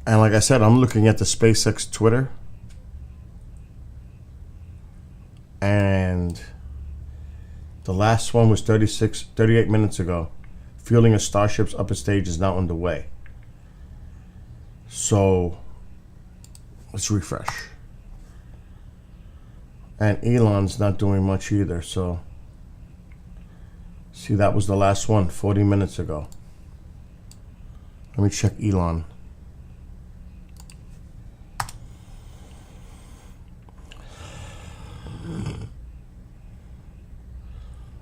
And like I said, I'm looking at the SpaceX Twitter. And the last one was 38 minutes ago. Fueling of Starship's upper stage is now underway. So let's refresh. And Elon's not doing much either. So see, that was the last one 40 minutes ago. Let me check Elon.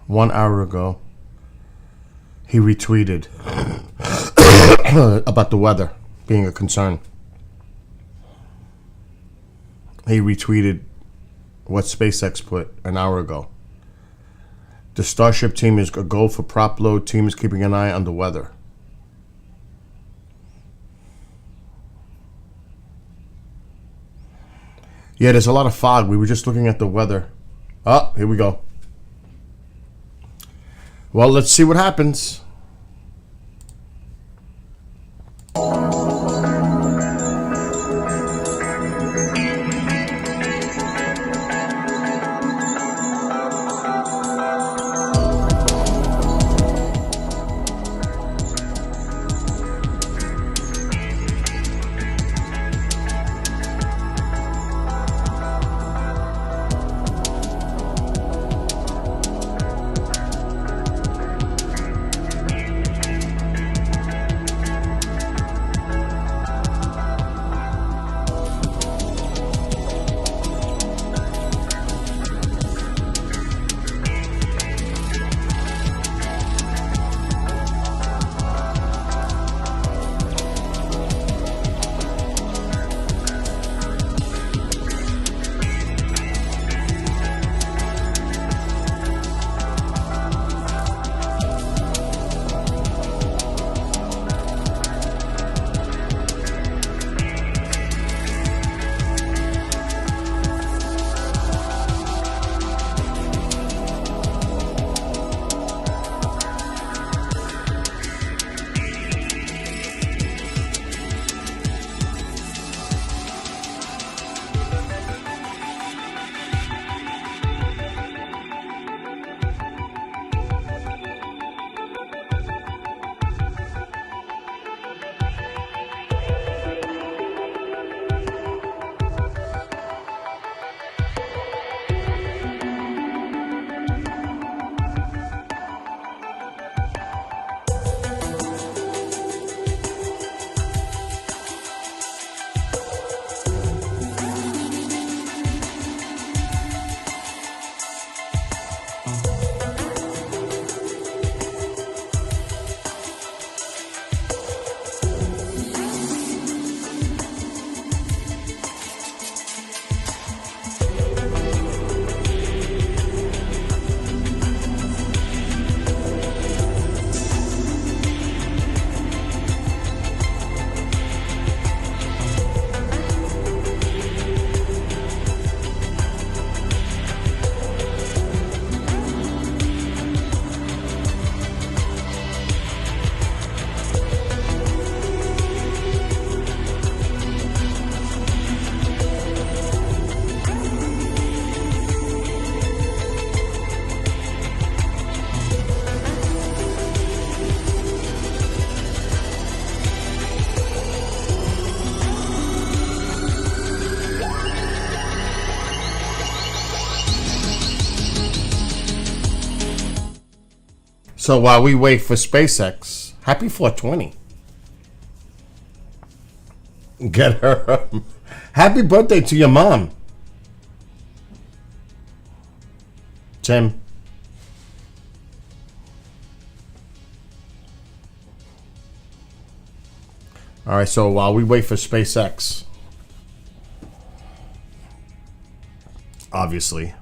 One hour ago, he retweeted about the weather being a concern. He retweeted what SpaceX put an hour ago. The Starship team is a go for prop load. Team is keeping an eye on the weather. Yeah, there's a lot of fog. We were just looking at the weather. Oh, here we go. Well, let's see what happens. So while we wait for SpaceX, happy 420. Get her. Happy birthday to your mom. Tim. All right, so while we wait for SpaceX, obviously,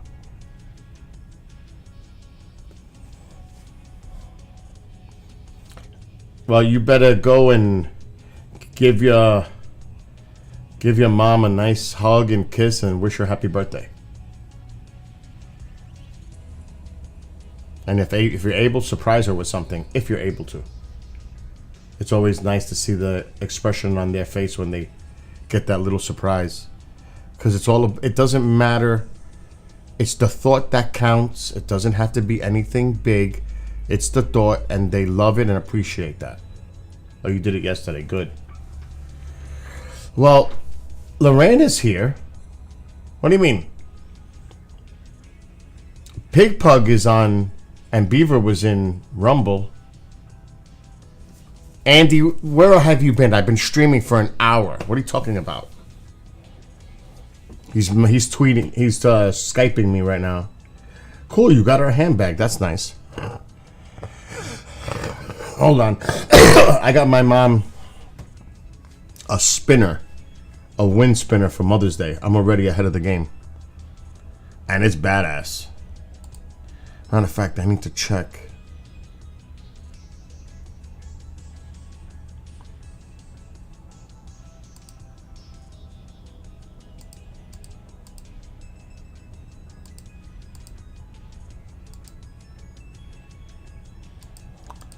well, you better go and give your mom a nice hug and kiss and wish her happy birthday. And if you're able, surprise her with something. If you're able to. It's always nice to see the expression on their face when they get that little surprise, because it doesn't matter. It's the thought that counts. It doesn't have to be anything big. It's the thought, and they love it and appreciate that. Oh, you did it yesterday. Good. Well, Lorraine is here. What do you mean? Pig Pug is on, and Beaver was in Rumble. Andy, where have you been? I've been streaming for an hour. What are you talking about? He's tweeting. He's Skyping me right now. Cool, you got our handbag. That's nice. Hold on. I got my mom a spinner, a wind spinner for Mother's Day. I'm already ahead of the game. And it's badass. Matter of fact, I need to check.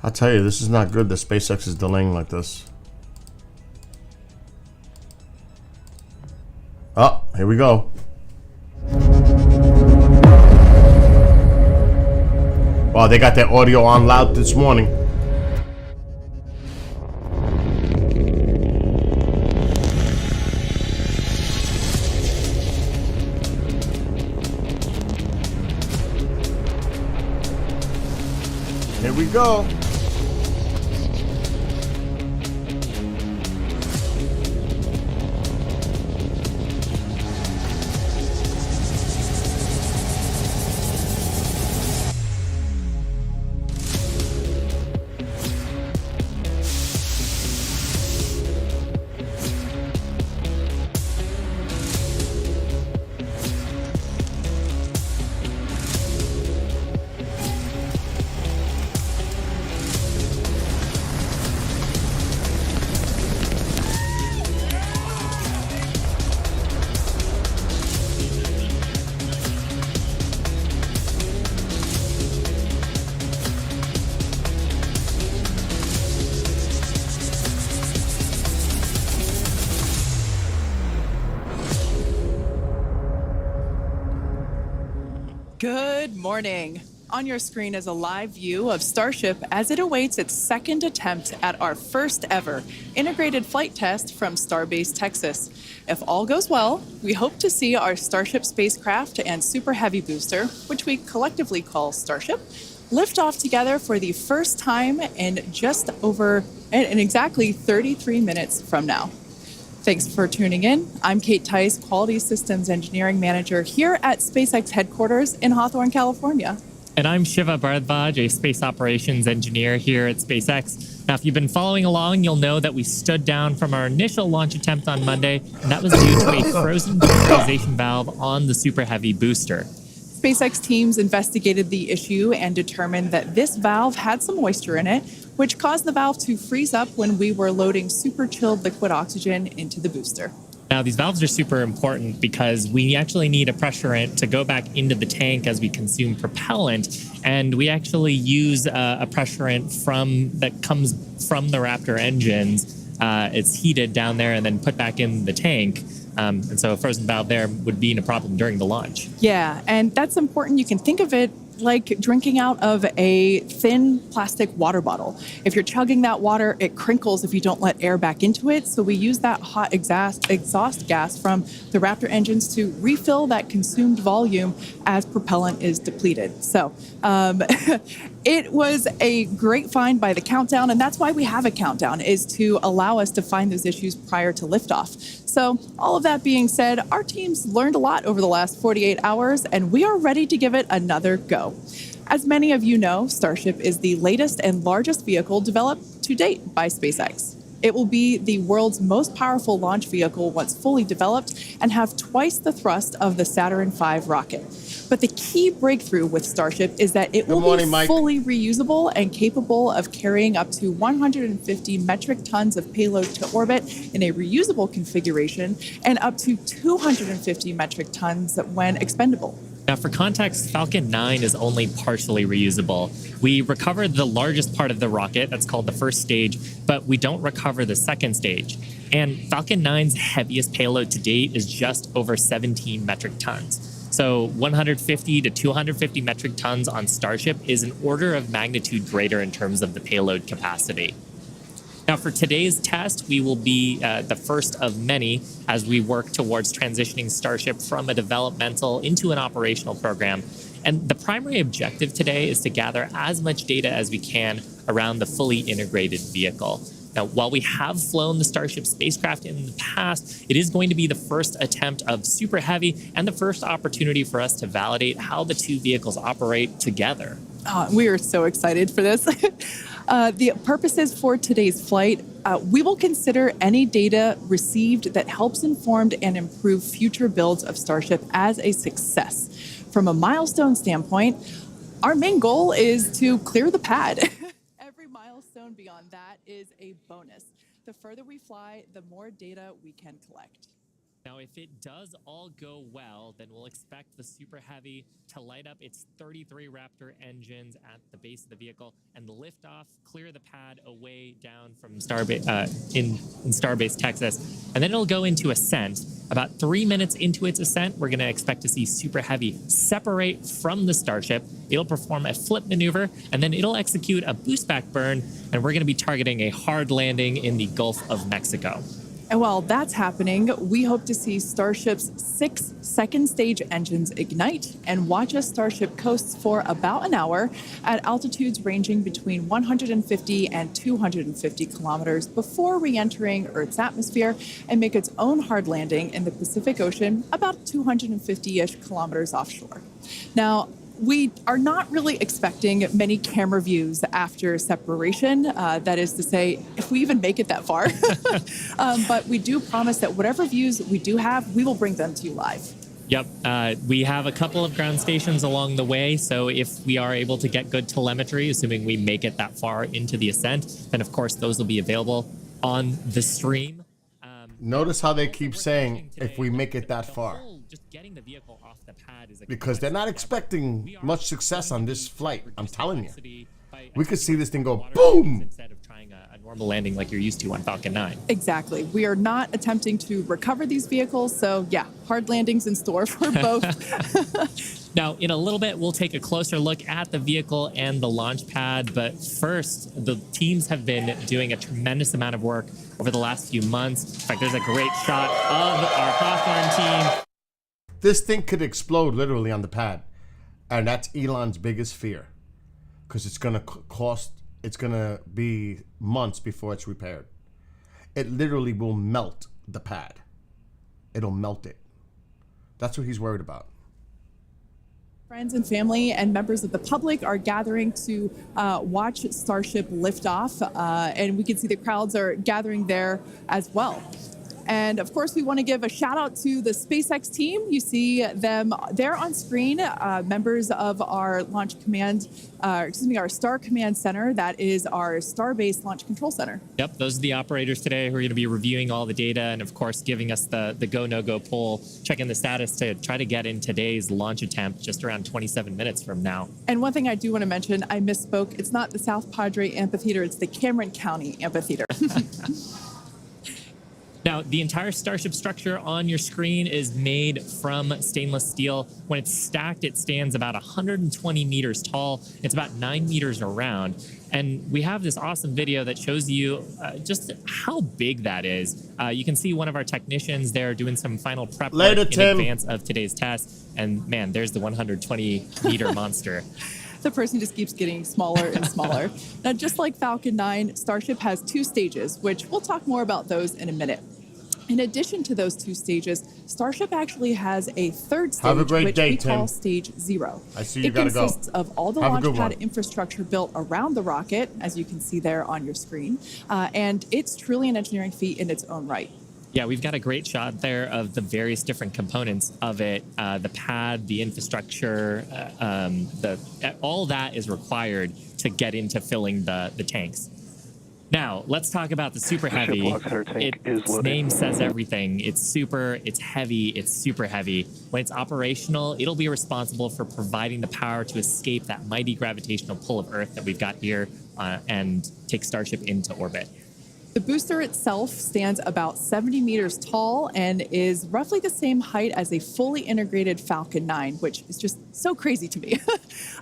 I'll tell you, this is not good that SpaceX is delaying like this. Oh, here we go. Wow, they got their audio on loud this morning. Here we go. Good morning. On your screen is a live view of Starship as it awaits its second attempt at our first ever integrated flight test from Starbase, Texas. If all goes well, we hope to see our Starship spacecraft and Super Heavy booster, which we collectively call Starship, lift off together for the first time in exactly 33 minutes from now. Thanks for tuning in. I'm Kate Tice, Quality Systems Engineering Manager here at SpaceX headquarters in Hawthorne, California. And I'm Shiva Bharadwaj, a Space Operations Engineer here at SpaceX. Now, if you've been following along, you'll know that we stood down from our initial launch attempt on Monday, and that was due to a frozen pressurization valve on the Super Heavy booster. SpaceX teams investigated the issue and determined that this valve had some moisture in it, which caused the valve to freeze up when we were loading super chilled liquid oxygen into the booster. Now, these valves are super important because we actually need a pressurant to go back into the tank as we consume propellant, and we actually use a pressurant that comes from the Raptor engines. It's heated down there and then put back in the tank. And so a frozen valve there would be a problem during the launch. Yeah, and that's important. You can think of it like drinking out of a thin plastic water bottle. If you're chugging that water, it crinkles if you don't let air back into it. So we use that hot exhaust gas from the Raptor engines to refill that consumed volume as propellant is depleted. So It was a great find by the countdown, and that's why we have a countdown, is to allow us to find those issues prior to liftoff. So all of that being said, our teams learned a lot over the last 48 hours, and we are ready to give it another go. As many of you know, Starship is the latest and largest vehicle developed to date by SpaceX. It will be the world's most powerful launch vehicle once fully developed and have twice the thrust of the Saturn V rocket. But the key breakthrough with Starship is that it will be fully reusable and capable of carrying up to 150 metric tons of payload to orbit in a reusable configuration and up to 250 metric tons when expendable. Now, for context, Falcon 9 is only partially reusable. We recovered the largest part of the rocket, that's called the first stage, but we don't recover the second stage. And Falcon 9's heaviest payload to date is just over 17 metric tons. So 150 to 250 metric tons on Starship is an order of magnitude greater in terms of the payload capacity. Now, for today's test, we will be the first of many as we work towards transitioning Starship from a developmental into an operational program. And the primary objective today is to gather as much data as we can around the fully integrated vehicle. Now, while we have flown the Starship spacecraft in the past, it is going to be the first attempt of Super Heavy and the first opportunity for us to validate how the two vehicles operate together. We are so excited for this. The purposes for today's flight, we will consider any data received that helps inform and improve future builds of Starship as a success. From a milestone standpoint, our main goal is to clear the pad. Every milestone beyond that is a bonus. The further we fly, the more data we can collect. Now, if it does all go well, then we'll expect the Super Heavy to light up its 33 Raptor engines at the base of the vehicle and lift off, clear the pad away down from Starbase in Starbase, Texas, and then it'll go into ascent. About 3 minutes into its ascent, we're going to expect to see Super Heavy separate from the Starship. It'll perform a flip maneuver, and then it'll execute a boost back burn, and we're going to be targeting a hard landing in the Gulf of Mexico. And while that's happening, we hope to see Starship's 6 second stage engines ignite and watch as Starship coasts for about an hour at altitudes ranging between 150 and 250 kilometers before re-entering Earth's atmosphere and make its own hard landing in the Pacific Ocean about 250-ish kilometers offshore. Now, we are not really expecting many camera views after separation. That is to say, if we even make it that far. But we do promise that whatever views we do have, we will bring them to you live. Yep. We have a couple of ground stations along the way. So if we are able to get good telemetry, assuming we make it that far into the ascent, then of course those will be available on the stream. Notice how they keep saying, if we make it that far. Just getting the vehicle off the pad is because they're not expecting much success on this flight. I'm telling you. We could see this thing go boom! Instead of trying a normal landing like you're used to on Falcon 9. Exactly. We are not attempting to recover these vehicles. So yeah, hard landings in store for both. Now, in a little bit, we'll take a closer look at the vehicle and the launch pad. But first, the teams have been doing a tremendous amount of work over the last few months. In fact, there's a great shot of our Hawthorne team. This thing could explode literally on the pad. And that's Elon's biggest fear. Because it's going to be months before it's repaired. It literally will melt the pad. It'll melt it. That's what he's worried about. Friends and family and members of the public are gathering to watch Starship lift off, and we can see the crowds are gathering there as well. And of course, we want to give a shout out to the SpaceX team. You see them there on screen, members of our Launch Command, our Star Command Center. That is our Starbase Launch Control Center. Yep, those are the operators today who are going to be reviewing all the data and, of course, giving us the go, no-go poll, checking the status to try to get in today's launch attempt just around 27 minutes from now. And one thing I do want to mention, I misspoke. It's not the South Padre Amphitheater. It's the Cameron County Amphitheater. Now, the entire Starship structure on your screen is made from stainless steel. When it's stacked, it stands about 120 meters tall. It's about 9 meters around. And we have this awesome video that shows you just how big that is. You can see one of our technicians there doing some final prep work in advance of today's test. And man, there's the 120-meter monster. The person just keeps getting smaller and smaller. Now, just like Falcon 9, Starship has 2 stages, which we'll talk more about those in a minute. In addition to those 2 stages, Starship actually has a 3rd stage, Have a great which day, we Tim. call Stage 0. I see you it gotta go. consists of all the Have a launch good pad one. infrastructure built around the rocket, as you can see there on your screen, and it's truly an engineering feat in its own right. Yeah, we've got a great shot there of the various different components of it. The pad, the infrastructure, all that is required to get into filling the tanks. Now, let's talk about the Super Heavy. Its name says everything. It's super, it's heavy, it's super heavy. When it's operational, it'll be responsible for providing the power to escape that mighty gravitational pull of Earth that we've got here and take Starship into orbit. The booster itself stands about 70 meters tall and is roughly the same height as a fully integrated Falcon 9, which is just so crazy to me.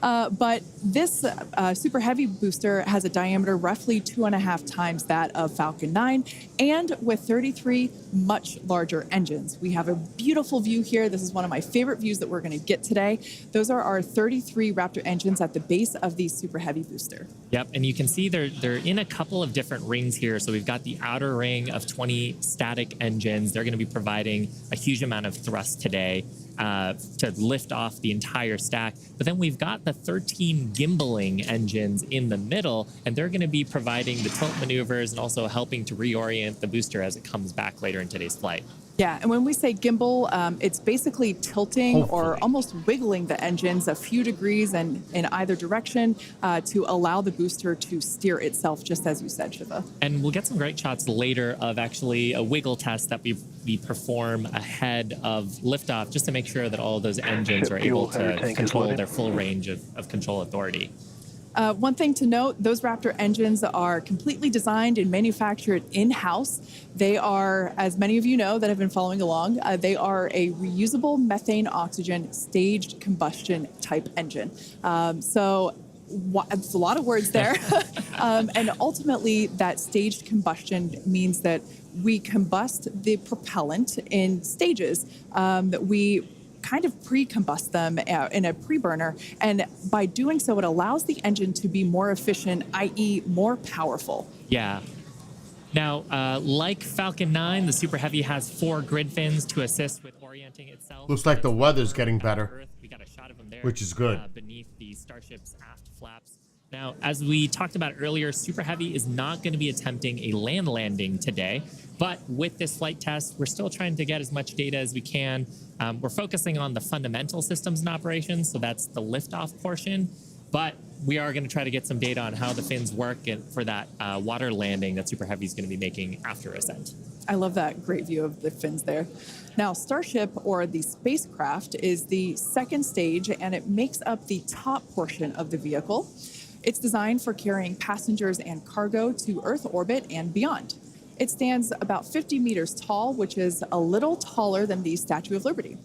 But this Super Heavy booster has a diameter roughly 2.5 times that of Falcon 9, and with 33 much larger engines. We have a beautiful view here. This is one of my favorite views that we're going to get today. Those are our 33 Raptor engines at the base of the Super Heavy booster. Yep, and you can see they're in a couple of different rings here. So we've got the outer ring of 20 static engines. They're going to be providing a huge amount of thrust today to lift off the entire stack. But then we've got the 13 gimbaling engines in the middle, and they're going to be providing the tilt maneuvers and also helping to reorient the booster as it comes back later in today's flight. Yeah, and when we say gimbal, it's basically tilting or almost wiggling the engines a few degrees and in either direction to allow the booster to steer itself, just as you said, Shiva. And we'll get some great shots later of actually a wiggle test that we perform ahead of liftoff, just to make sure that all of those engines are able to control their full range of control authority. One thing to note, those Raptor engines are completely designed and manufactured in-house. They are, as many of you know that have been following along, they are a reusable methane oxygen staged combustion type engine. So it's a lot of words there. And ultimately, that staged combustion means that we combust the propellant in stages that we kind of pre-combust them in a pre-burner, and by doing so it allows the engine to be more efficient, i.e. more powerful. Yeah. Now, like Falcon 9, the Super Heavy has 4 grid fins to assist with orienting itself. Looks like the weather's getting better, We got a shot of them there, which is good. Beneath the Starship's aft flaps. Now, as we talked about earlier, Super Heavy is not going to be attempting a land landing today, but with this flight test, we're still trying to get as much data as we can. We're focusing on the fundamental systems and operations, so that's the liftoff portion, but we are going to try to get some data on how the fins work and for that water landing that Super Heavy is going to be making after ascent. I love that great view of the fins there. Now, Starship, or the spacecraft, is the 2nd stage, and it makes up the top portion of the vehicle. It's designed for carrying passengers and cargo to Earth orbit and beyond. It stands about 50 meters tall, which is a little taller than the Statue of Liberty.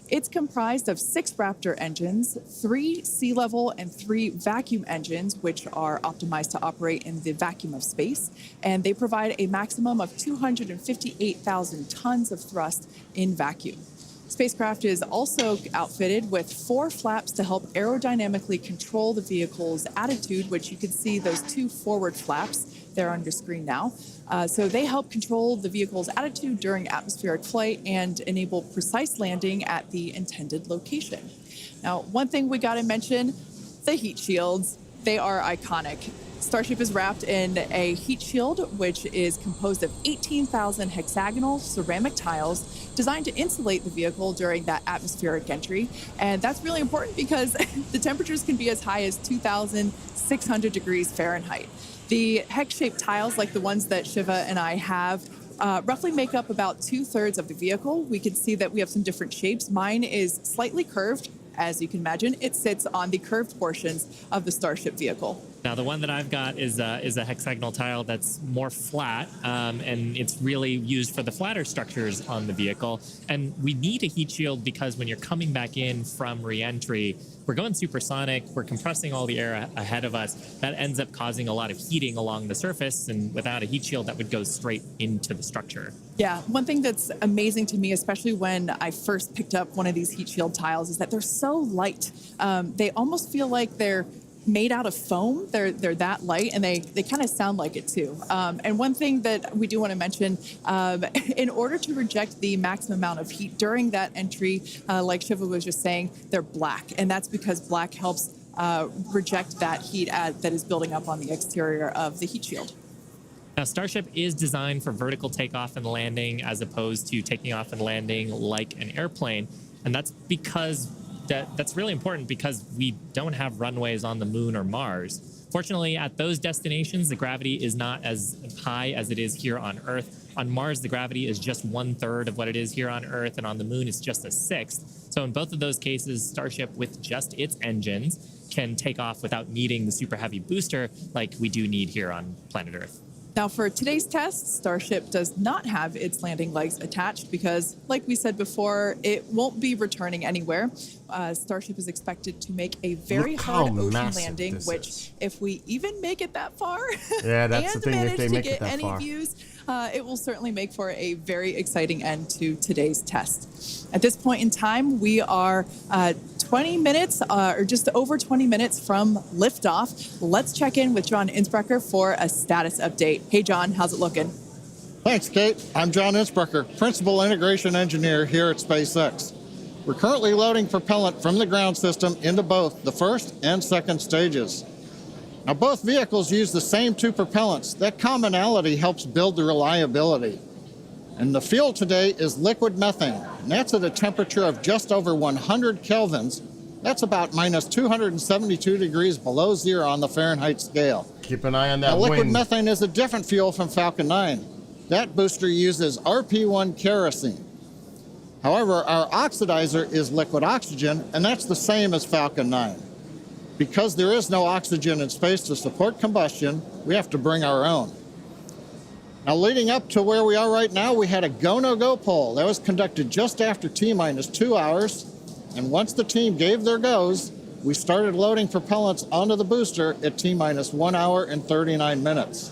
It's comprised of 6 Raptor engines, 3 sea level and 3 vacuum engines, which are optimized to operate in the vacuum of space, and they provide a maximum of 258,000 tons of thrust in vacuum. Spacecraft is also outfitted with 4 flaps to help aerodynamically control the vehicle's attitude, which you can see those 2 forward flaps there on your screen now. So they help control the vehicle's attitude during atmospheric flight and enable precise landing at the intended location. Now, one thing we got to mention, the heat shields. They are iconic. Starship is wrapped in a heat shield, which is composed of 18,000 hexagonal ceramic tiles designed to insulate the vehicle during that atmospheric entry. And that's really important because the temperatures can be as high as 2,600 degrees Fahrenheit. The hex-shaped tiles, like the ones that Shiva and I have, roughly make up about 2/3 of the vehicle. We can see that we have some different shapes. Mine is slightly curved. As you can imagine, it sits on the curved portions of the Starship vehicle. Now, the one that I've got is a hexagonal tile that's more flat, and it's really used for the flatter structures on the vehicle. And we need a heat shield because when you're coming back in from re-entry, we're going supersonic, we're compressing all the air ahead of us. That ends up causing a lot of heating along the surface, and without a heat shield, that would go straight into the structure. Yeah, one thing that's amazing to me, especially when I first picked up one of these heat shield tiles, is that they're so light. They almost feel like they're made out of foam. They're that light, and they kind of sound like it too. And one thing that we do want to mention, in order to reject the maximum amount of heat during that entry, like Shiva was just saying, they're black, and that's because black helps reject that heat that is building up on the exterior of the heat shield. Now, Starship is designed for vertical takeoff and landing as opposed to taking off and landing like an airplane. And that's because that's really important because we don't have runways on the moon or Mars. Fortunately, at those destinations, the gravity is not as high as it is here on Earth. On Mars, the gravity is just 1/3 of what it is here on Earth, and on the moon, it's just 1/6. So in both of those cases, Starship, with just its engines, can take off without needing the super heavy booster like we do need here on planet Earth. Now, for today's test, Starship does not have its landing legs attached because, like we said before, it won't be returning anywhere. Starship is expected to make a very Look hard how ocean massive landing, this which, is. if we even make it that far, Yeah, that's the and thing, if manage they to make it get that any far. views, it will certainly make for a very exciting end to today's test. At this point in time, we are 20 minutes, or just over 20 minutes from liftoff. Let's check in with John Innsbrucker for a status update. Hey, John, how's it looking? Thanks, Kate. I'm John Innsbrucker, Principal Integration Engineer here at SpaceX. We're currently loading propellant from the ground system into both the first and second stages. Now, both vehicles use the same two propellants. That commonality helps build the reliability. And the fuel today is liquid methane, and that's at a temperature of just over 100 kelvins. That's about minus 272 degrees below zero on the Fahrenheit scale. Keep an eye on that Now, liquid wind. methane is a different fuel from Falcon 9. That booster uses RP1 kerosene. However, our oxidizer is liquid oxygen, and that's the same as Falcon 9. Because there is no oxygen in space to support combustion, we have to bring our own. Now, leading up to where we are right now, we had a go-no-go poll. That was conducted just after T-minus 2 hours. And once the team gave their goes, we started loading propellants onto the booster at T-minus 1 hour and 39 minutes.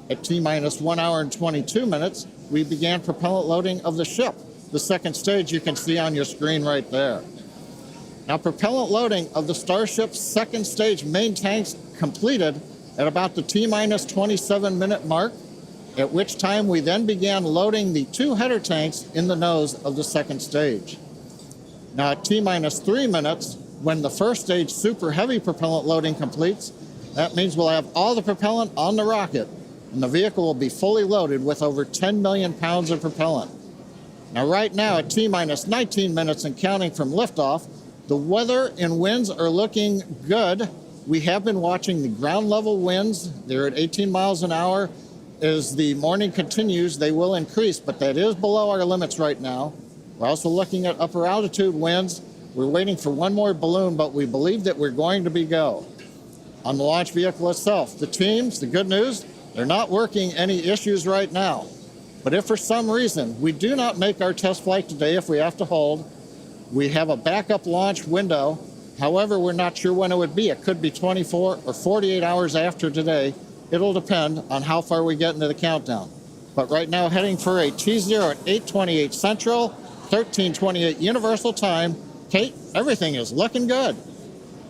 At T-minus 1 hour and 22 minutes, we began propellant loading of the ship. The second stage you can see on your screen right there. Now, propellant loading of the Starship's second stage main tanks completed at about the T-minus 27-minute mark, at which time we then began loading the two header tanks in the nose of the second stage. Now, at T-minus 3 minutes, when the first stage super heavy propellant loading completes, that means we'll have all the propellant on the rocket, and the vehicle will be fully loaded with over 10 million pounds of propellant. Now, right now, at T-minus 19 minutes and counting from liftoff, the weather and winds are looking good. We have been watching the ground level winds. They're at 18 miles an hour. As the morning continues, they will increase, but that is below our limits right now. We're also looking at upper altitude winds. We're waiting for one more balloon, but we believe that we're going to be go. On the launch vehicle itself, the teams, the good news, they're not working any issues right now. But if for some reason we do not make our test flight today, if we have to hold, we have a backup launch window. However, we're not sure when it would be. It could be 24 or 48 hours after today. It'll depend on how far we get into the countdown. But right now, heading for a T0 at 8:28 Central, 13:28 Universal Time. Kate, everything is looking good.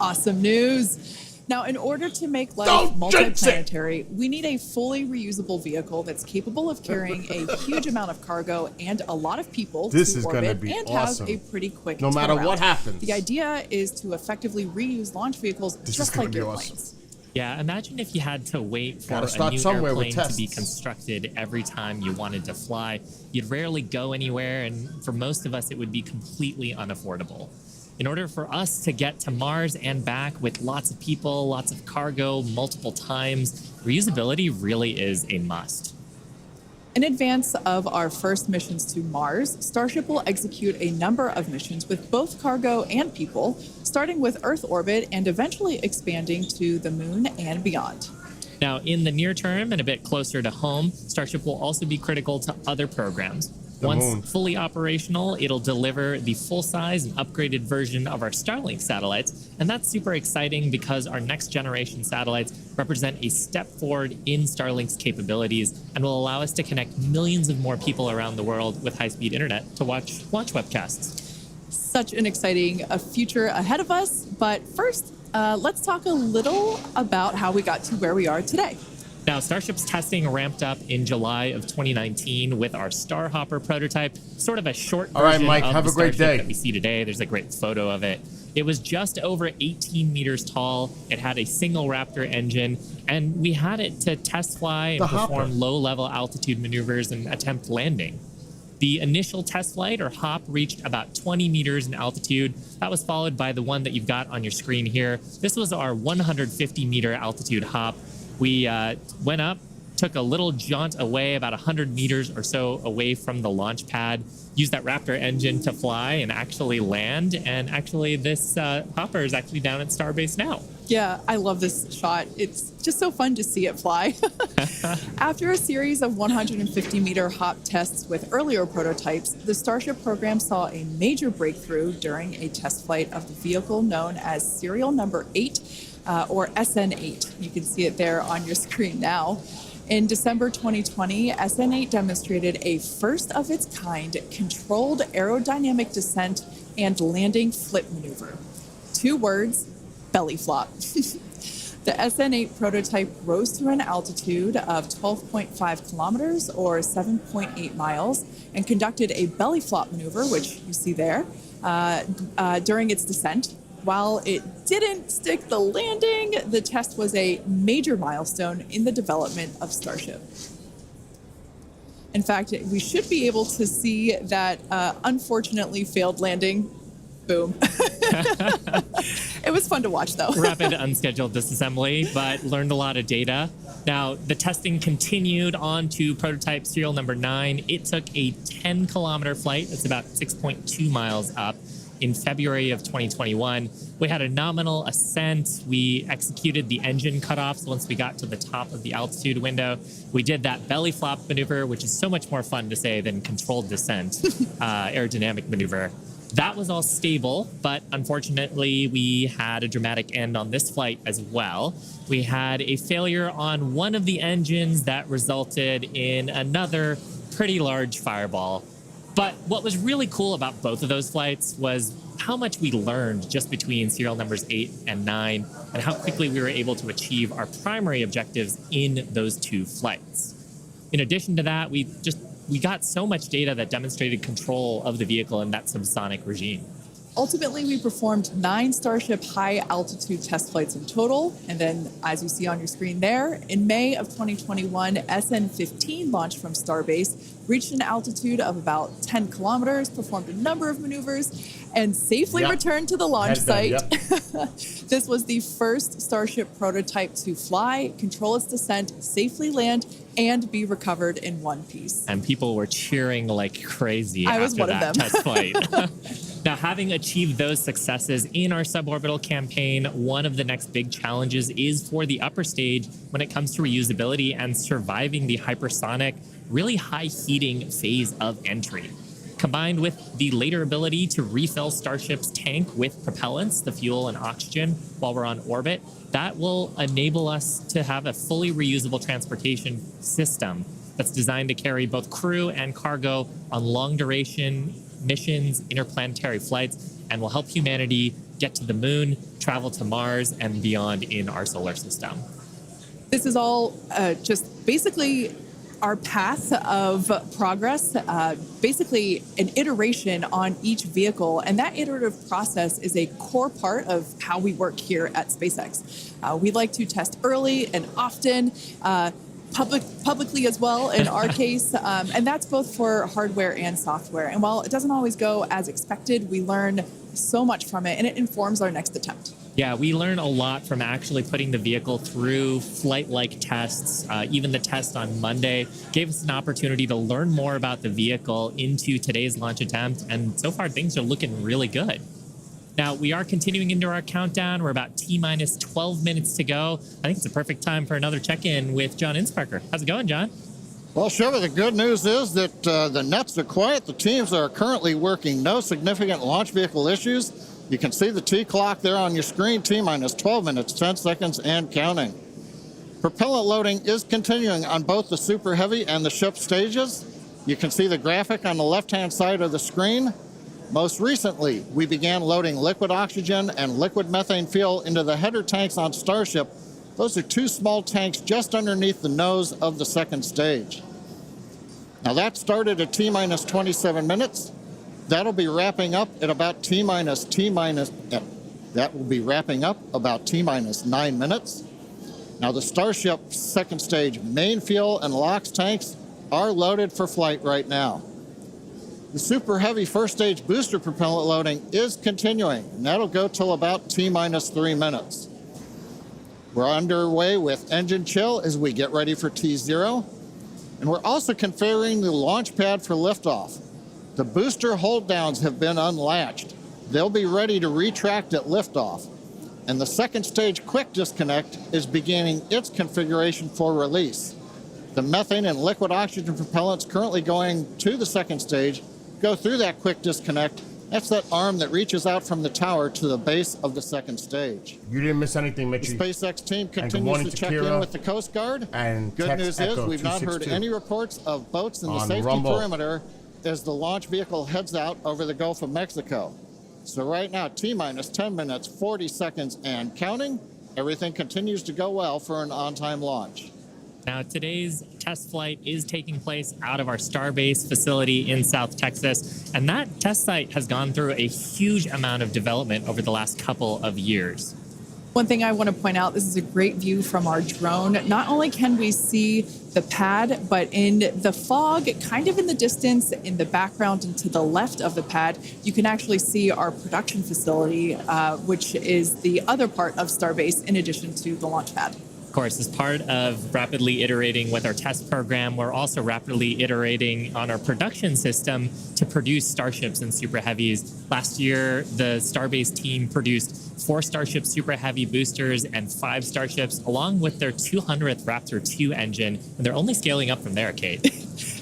Awesome news. Now, in order to make life Don't jinx it. multiplanetary, we need a fully reusable vehicle that's capable of carrying a huge amount of cargo and a lot of people This to is gonna orbit be and awesome. have a pretty quick No matter turnaround. what happens. The idea is to effectively reuse launch vehicles This is just gonna like be airplanes. awesome. Yeah, imagine if you had to wait for Gotta a start new somewhere with airplane to be tests. constructed every time you wanted to fly. You'd rarely go anywhere, and for most of us, it would be completely unaffordable. In order for us to get to Mars and back with lots of people, lots of cargo, multiple times, reusability really is a must. In advance of our first missions to Mars, Starship will execute a number of missions with both cargo and people, starting with Earth orbit and eventually expanding to the Moon and beyond. Now, in the near term and a bit closer to home, Starship will also be critical to other programs. Once moon. fully operational, it'll deliver the full-size and upgraded version of our Starlink satellites, and that's super exciting because our next-generation satellites represent a step forward in Starlink's capabilities and will allow us to connect millions of more people around the world with high-speed internet to watch launch webcasts. Such an exciting future ahead of us. But first, let's talk a little about how we got to where we are today. Now, Starship's testing ramped up in July of 2019 with our Starhopper prototype, sort of a short version All right, Mike, of have the a great Starship day. that we see today. There's a great photo of it. It was just over 18 meters tall. It had a single Raptor engine, and we had it to test fly and The Hopper. perform low-level altitude maneuvers and attempt landing. The initial test flight, or hop, reached about 20 meters in altitude. That was followed by the one that you've got on your screen here. This was our 150-meter altitude hop. We went up, took a little jaunt away, about 100 meters or so away from the launch pad, used that Raptor engine to fly and actually land. And actually, this hopper is actually down at Starbase now. Yeah, I love this shot. It's just so fun to see it fly. After a series of 150-meter hop tests with earlier prototypes, the Starship program saw a major breakthrough during a test flight of the vehicle known as serial number 8, or SN8. You can see it there on your screen now. In December 2020, SN8 demonstrated a first-of-its-kind controlled aerodynamic descent and landing flip maneuver. 2 words, belly flop. The SN8 prototype rose to an altitude of 12.5 kilometers or 7.8 miles and conducted a belly flop maneuver, which you see there, during its descent. While it didn't stick the landing, the test was a major milestone in the development of Starship. In fact, we should be able to see that unfortunately failed landing. Boom. It was fun to watch, though. Rapid unscheduled disassembly, but learned a lot of data. Now, the testing continued on to prototype serial number 9. It took a 10-kilometer flight. That's about 6.2 miles up. In February of 2021, we had a nominal ascent. We executed the engine cutoffs once we got to the top of the altitude window. We did that belly flop maneuver, which is so much more fun to say than controlled descent, aerodynamic maneuver. That was all stable, but unfortunately, we had a dramatic end on this flight as well. We had a failure on one of the engines that resulted in another pretty large fireball. But what was really cool about both of those flights was how much we learned just between serial numbers 8 and 9 and how quickly we were able to achieve our primary objectives in those 2 flights. In addition to that, we got so much data that demonstrated control of the vehicle in that subsonic regime. Ultimately, we performed 9 Starship high-altitude test flights in total. And then, as you see on your screen there, in May of 2021, SN15 launched from Starbase, reached an altitude of about 10 kilometers, performed a number of maneuvers, and safely returned to the launch site. This was the first Starship prototype to fly, control its descent, safely land, and be recovered in one piece. And people were cheering like crazy I was after one of that them. test flight. Now, having achieved those successes in our suborbital campaign, one of the next big challenges is for the upper stage when it comes to reusability and surviving the hypersonic, really high heating phase of entry. Combined with the later ability to refill Starship's tank with propellants, the fuel and oxygen, while we're on orbit, that will enable us to have a fully reusable transportation system that's designed to carry both crew and cargo on long-duration missions, interplanetary flights, and will help humanity get to the moon, travel to Mars, and beyond in our solar system. This is all just basically our path of progress, basically an iteration on each vehicle. And that iterative process is a core part of how we work here at SpaceX. We like to test early and often, publicly as well in our case, and that's both for hardware and software. And while it doesn't always go as expected, we learn so much from it, and it informs our next attempt. Yeah, we learn a lot from actually putting the vehicle through flight-like tests. Even the test on Monday gave us an opportunity to learn more about the vehicle into today's launch attempt, and so far things are looking really good. Now, we are continuing into our countdown. We're about T-minus 12 minutes to go. I think it's a perfect time for another check-in with John Insparker. How's it going, John? Well, Chevy, the good news is that the nets are quiet. The teams are currently working. No significant launch vehicle issues. You can see the T clock there on your screen, T-minus 12 minutes, 10 seconds, and counting. Propellant loading is continuing on both the Super Heavy and the ship stages. You can see the graphic on the left-hand side of the screen. Most recently, we began loading liquid oxygen and liquid methane fuel into the header tanks on Starship. Those are two small tanks just underneath the nose of the second stage. Now that started at T-minus 27 minutes. That'll be wrapping up at about T-minus 9 minutes. Now the Starship second stage main fuel and LOX tanks are loaded for flight right now. The super heavy first stage booster propellant loading is continuing, and that'll go till about T-minus 3 minutes. We're underway with engine chill as we get ready for T0, and we're also configuring the launch pad for liftoff. The booster hold downs have been unlatched. They'll be ready to retract at liftoff, and the second stage quick disconnect is beginning its configuration for release. The methane and liquid oxygen propellants currently going to the second stage go through that quick disconnect. That's that arm that reaches out from the tower to the base of the second stage. You didn't miss anything, Mitchie. The SpaceX team continues to check in with the Coast Guard. And good news is we've not heard 262 any reports of boats in the safety Rumble. perimeter as the launch vehicle heads out over the Gulf of Mexico. So right now, T-minus 10 minutes, 40 seconds, and counting. Everything continues to go well for an on-time launch. Now, today's test flight is taking place out of our Starbase facility in South Texas, and that test site has gone through a huge amount of development over the last couple of years. One thing I want to point out, this is a great view from our drone. Not only can we see the pad, but in the fog, kind of in the distance, in the background and to the left of the pad, you can actually see our production facility, which is the other part of Starbase in addition to the launch pad. Of course, as part of rapidly iterating with our test program, we're also rapidly iterating on our production system to produce Starships and Super Heavies. Last year, the Starbase team produced 4 Starship Super Heavy boosters and 5 Starships, along with their 200th Raptor 2 engine, and they're only scaling up from there, Kate.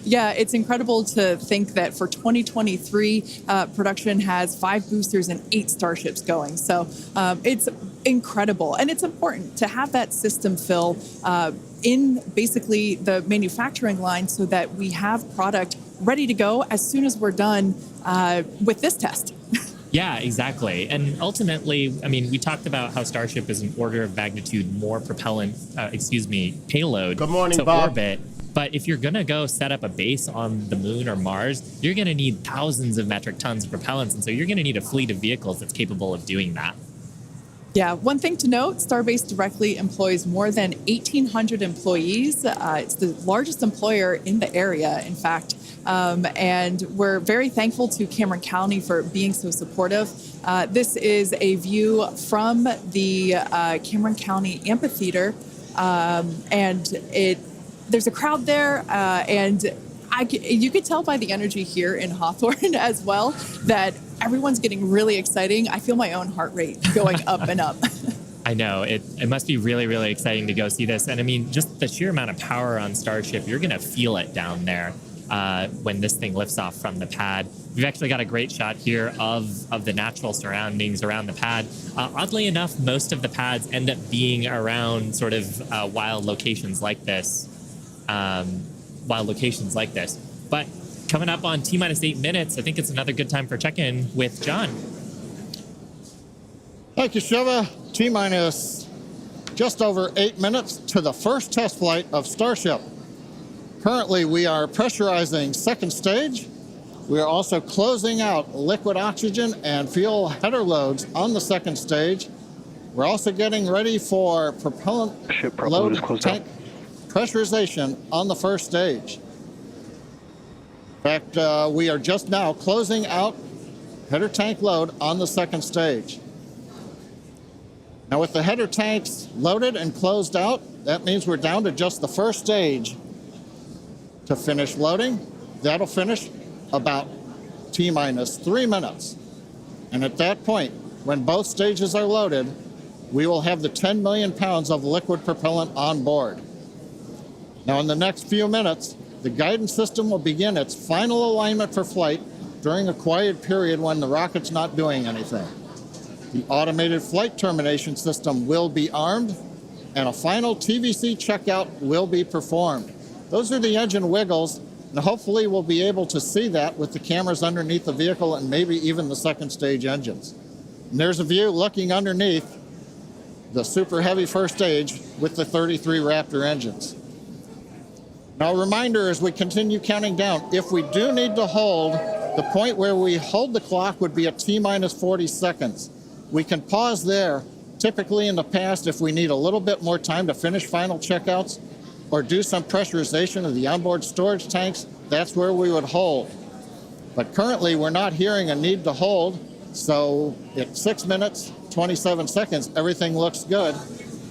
Yeah, it's incredible to think that for 2023, production has 5 boosters and 8 Starships going. So it's incredible. And it's important to have that system fill in basically the manufacturing line so that we have product ready to go as soon as we're done with this test. Yeah, exactly. And ultimately, I mean, we talked about how Starship is an order of magnitude more payload Good morning, to Bob. orbit. But if you're going to go set up a base on the moon or Mars, you're going to need thousands of metric tons of propellants. And so you're going to need a fleet of vehicles that's capable of doing that. Yeah, one thing to note, Starbase directly employs more than 1,800 employees. It's the largest employer in the area, in fact. And we're very thankful to Cameron County for being so supportive. This is a view from the Cameron County Amphitheater. And there's a crowd there, and you could tell by the energy here in Hawthorne as well that everyone's getting really exciting. I feel my own heart rate going up and up. I know. It must be really, really exciting to go see this. And I mean, just the sheer amount of power on Starship, you're going to feel it down there when this thing lifts off from the pad. We've actually got a great shot here of the natural surroundings around the pad. Oddly enough, most of the pads end up being around sort of wild locations like this. But coming up on T-minus 8 minutes, I think it's another good time for check-in with John. Thank you, Shiva. T-minus just over 8 minutes to the first test flight of Starship. Currently, we are pressurizing second stage. We are also closing out liquid oxygen and fuel header loads on the second stage. We're also getting ready for propellant load tank pressurization on the first stage. In fact, we are just now closing out header tank load on the second stage. Now with the header tanks loaded and closed out, that means we're down to just the first stage to finish loading. That'll finish about T-minus 3 minutes. And at that point, when both stages are loaded, we will have the 10 million pounds of liquid propellant on board. Now in the next few minutes, the guidance system will begin its final alignment for flight during a quiet period when the rocket's not doing anything. The automated flight termination system will be armed, and a final TVC checkout will be performed. Those are the engine wiggles And hopefully we'll be able to see that with the cameras underneath the vehicle and maybe even the second stage engines. And there's a view looking underneath the super heavy first stage with the 33 Raptor engines. Now, a reminder as we continue counting down, if we do need to hold, the point where we hold the clock would be at T-minus 40 seconds. We can pause there. Typically in the past, if we need a little bit more time to finish final checkouts or do some pressurization of the onboard storage tanks, that's where we would hold. But currently, we're not hearing a need to hold, so at 6 minutes, 27 seconds, everything looks good.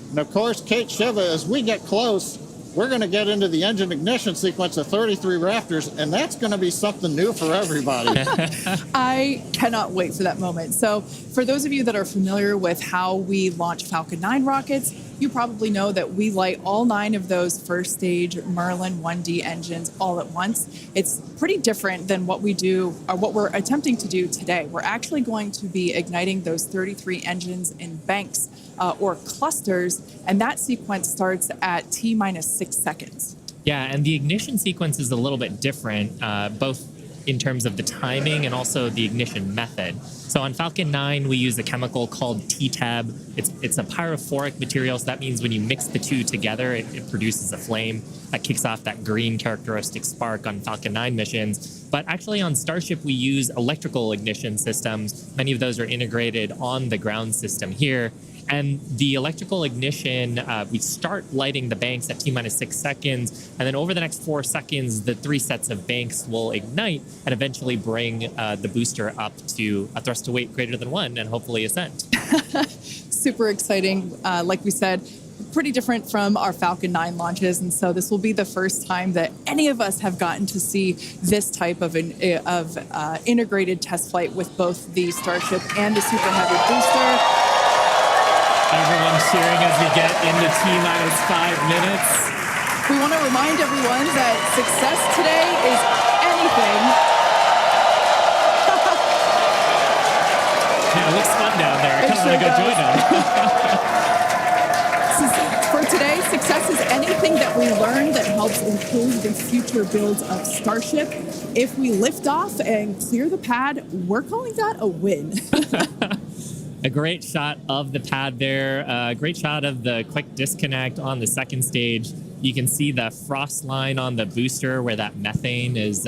And of course, Kate Shiva, as we get close, we're going to get into the engine ignition sequence of 33 Raptors, and that's going to be something new for everybody. I cannot wait for that moment. So for those of you that are familiar with how we launch Falcon 9 rockets, you probably know that we light all 9 of those first stage Merlin 1D engines all at once. It's pretty different than what we do, or what we're attempting to do today. We're actually going to be igniting those 33 engines in banks or clusters, and that sequence starts at T-minus 6 seconds. Yeah, and the ignition sequence is a little bit different, both in terms of the timing and also the ignition method. So on Falcon 9, we use a chemical called T-Tab. It's a pyrophoric material, so that means when you mix the two together, it produces a flame that kicks off that green characteristic spark on Falcon 9 missions. But actually on Starship, we use electrical ignition systems. Many of those are integrated on the ground system here. And the electrical ignition, we start lighting the banks at T-minus 6 seconds, and then over the next 4 seconds, the 3 sets of banks will ignite and eventually bring the booster up to a thrust to weight greater than 1 and hopefully ascent. Super exciting. Like we said, pretty different from our Falcon 9 launches, and so this will be the first time that any of us have gotten to see this type of integrated test flight with both the Starship and the Super Heavy booster. Everyone cheering as we get into T-minus 5 minutes. We want to remind everyone that success today is anything. Yeah, it looks fun down there. I kind of want to go join them. For today, success is anything that we learn that helps improve the future builds of Starship. If we lift off and clear the pad, we're calling that a win. A great shot of the pad there. A great shot of the quick disconnect on the second stage. You can see the frost line on the booster where that methane is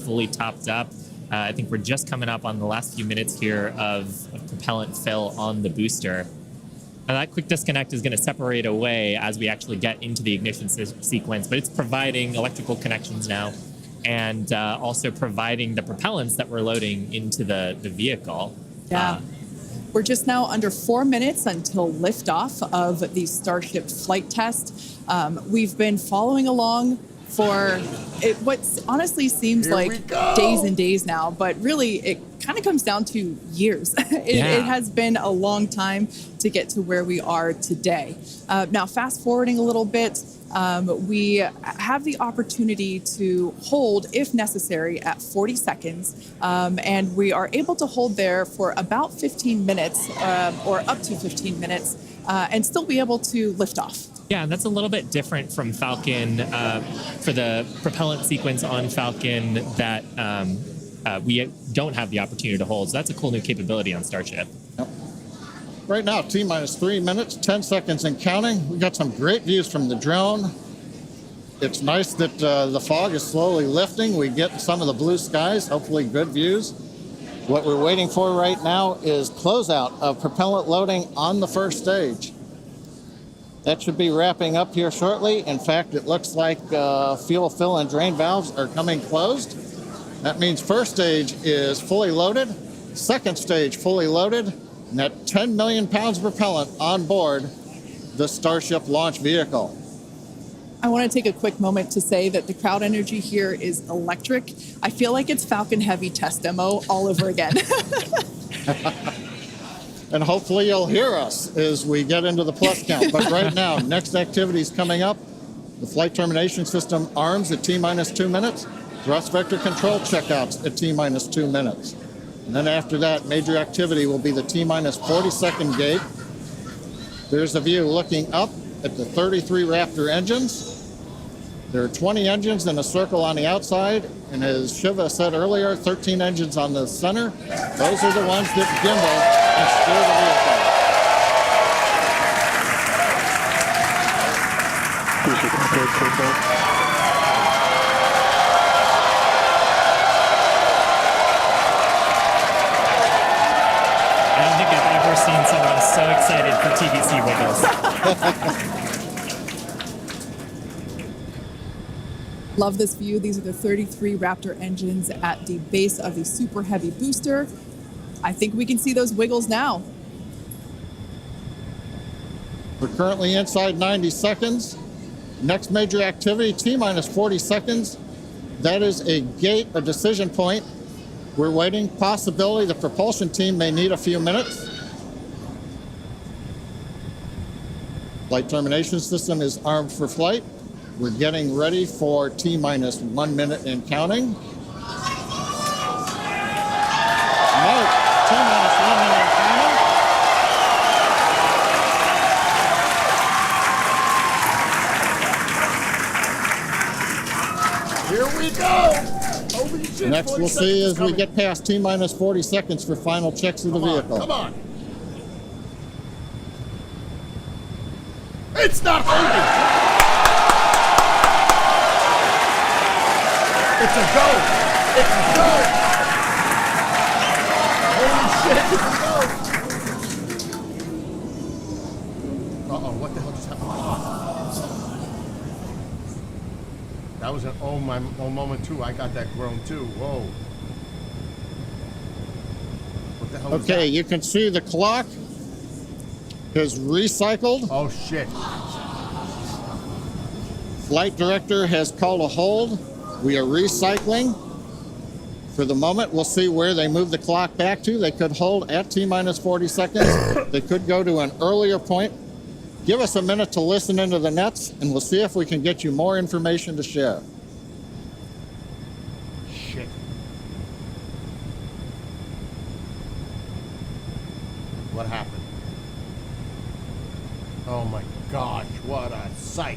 fully topped up. I think we're just coming up on the last few minutes here of propellant fill on the booster. Now that quick disconnect is going to separate away as we actually get into the ignition sequence, but it's providing electrical connections now and also providing the propellants that we're loading into the vehicle. Yeah. We're just now under 4 minutes until liftoff of the Starship flight test. We've been following along for what honestly seems like days and days now, but really it kind of comes down to years. It has been a long time to get to where we are today. Now, fast forwarding a little bit, we have the opportunity to hold, if necessary, at 40 seconds, and we are able to hold there for about 15 minutes or up to 15 minutes and still be able to lift off. Yeah, and that's a little bit different from Falcon for the propellant sequence on Falcon that we don't have the opportunity to hold. So that's a cool new capability on Starship. Yep. Right now, T-minus 3 minutes, 10 seconds and counting. We got some great views from the drone. It's nice that the fog is slowly lifting. We get some of the blue skies, hopefully good views. What we're waiting for right now is closeout of propellant loading on the first stage. That should be wrapping up here shortly. In fact, it looks like fuel fill and drain valves are coming closed. That means first stage is fully loaded, second stage fully loaded, and that 10 million pounds of propellant on board the Starship launch vehicle. I want to take a quick moment to say that the crowd energy here is electric. I feel like it's Falcon Heavy test demo all over again. And hopefully you'll hear us as we get into the plus count. But right now, next activity is coming up. The flight termination system arms at T-minus 2 minutes. Thrust vector control checkouts at T-minus 2 minutes. And then after that, major activity will be the T-minus 40-second gate. There's a view looking up at the 33 Raptor engines. There are 20 engines in a circle on the outside, and as Shiva said earlier, 13 engines on the center. Those are the ones that gimbal and steer the vehicle. I don't think I've ever seen someone so excited for TBC wiggles. Love this view. These are the 33 Raptor engines at the base of the Super Heavy booster. I think we can see those wiggles now. We're currently inside 90 seconds. Next major activity, T-minus 40 seconds. That is a gate, a decision point. We're waiting. Possibility the propulsion team may need a few minutes. Flight termination system is armed for flight. We're getting ready for T-minus 1 minute and counting. No, T-minus 1 minute and counting. Here we go! Holy shit, Next 40 we'll see seconds as we coming. get past T-minus 40 seconds for final checks of the vehicle. Come on. It's not holding! It's a go! It's a go! Holy shit, it's a go! Uh-oh, what the hell just happened? That was an oh moment too. I got that groan too. Whoa. What the hell was that? Okay, you can see the clock has recycled. Oh shit. Flight director has called a hold. We are recycling. For the moment, we'll see where they move the clock back to. They could hold at T-minus 40 seconds. They could go to an earlier point. Give us a minute to listen into the nets, and we'll see if we can get you more information to share. Shit. What happened? Oh my gosh, what a psych.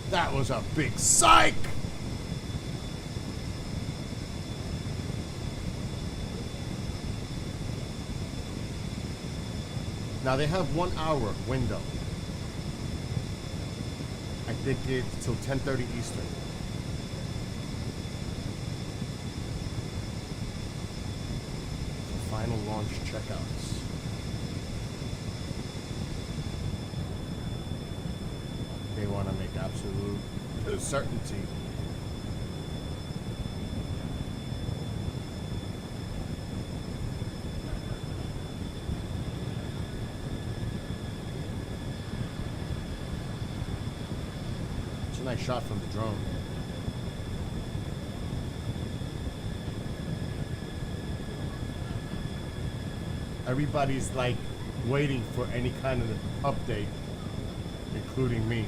That was a big psych! Now they have 1 hour window. I think it's till 10:30 Eastern. For final launch checkouts. They want to make absolute certainty. It's a nice shot from the drone. Everybody's like waiting for any kind of update, including me.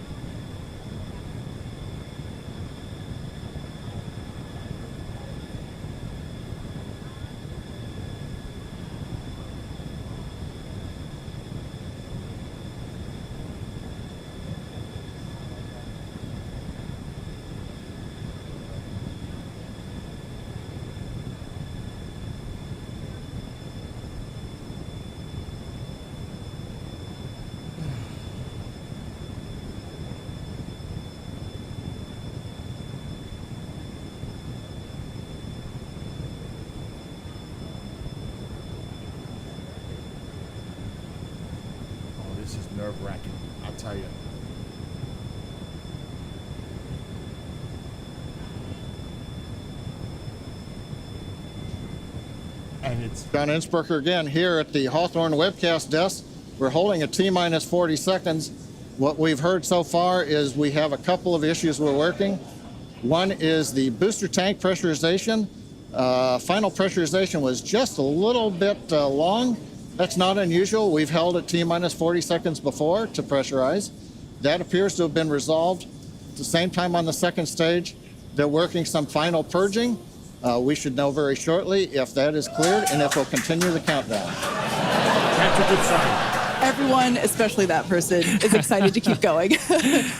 Nerve-wracking, I'll tell you. And it's John Innsbrucker again here at the Hawthorne webcast desk. We're holding a T-minus 40 seconds. What we've heard so far is we have a couple of issues we're working. One is the booster tank pressurization. Final pressurization was just a little bit long. That's not unusual. We've held at T-minus 40 seconds before to pressurize. That appears to have been resolved. At the same time on the second stage, they're working some final purging. We should know very shortly if that is cleared and if we'll continue the countdown. That's a good sign. Everyone, especially that person, is excited to keep going.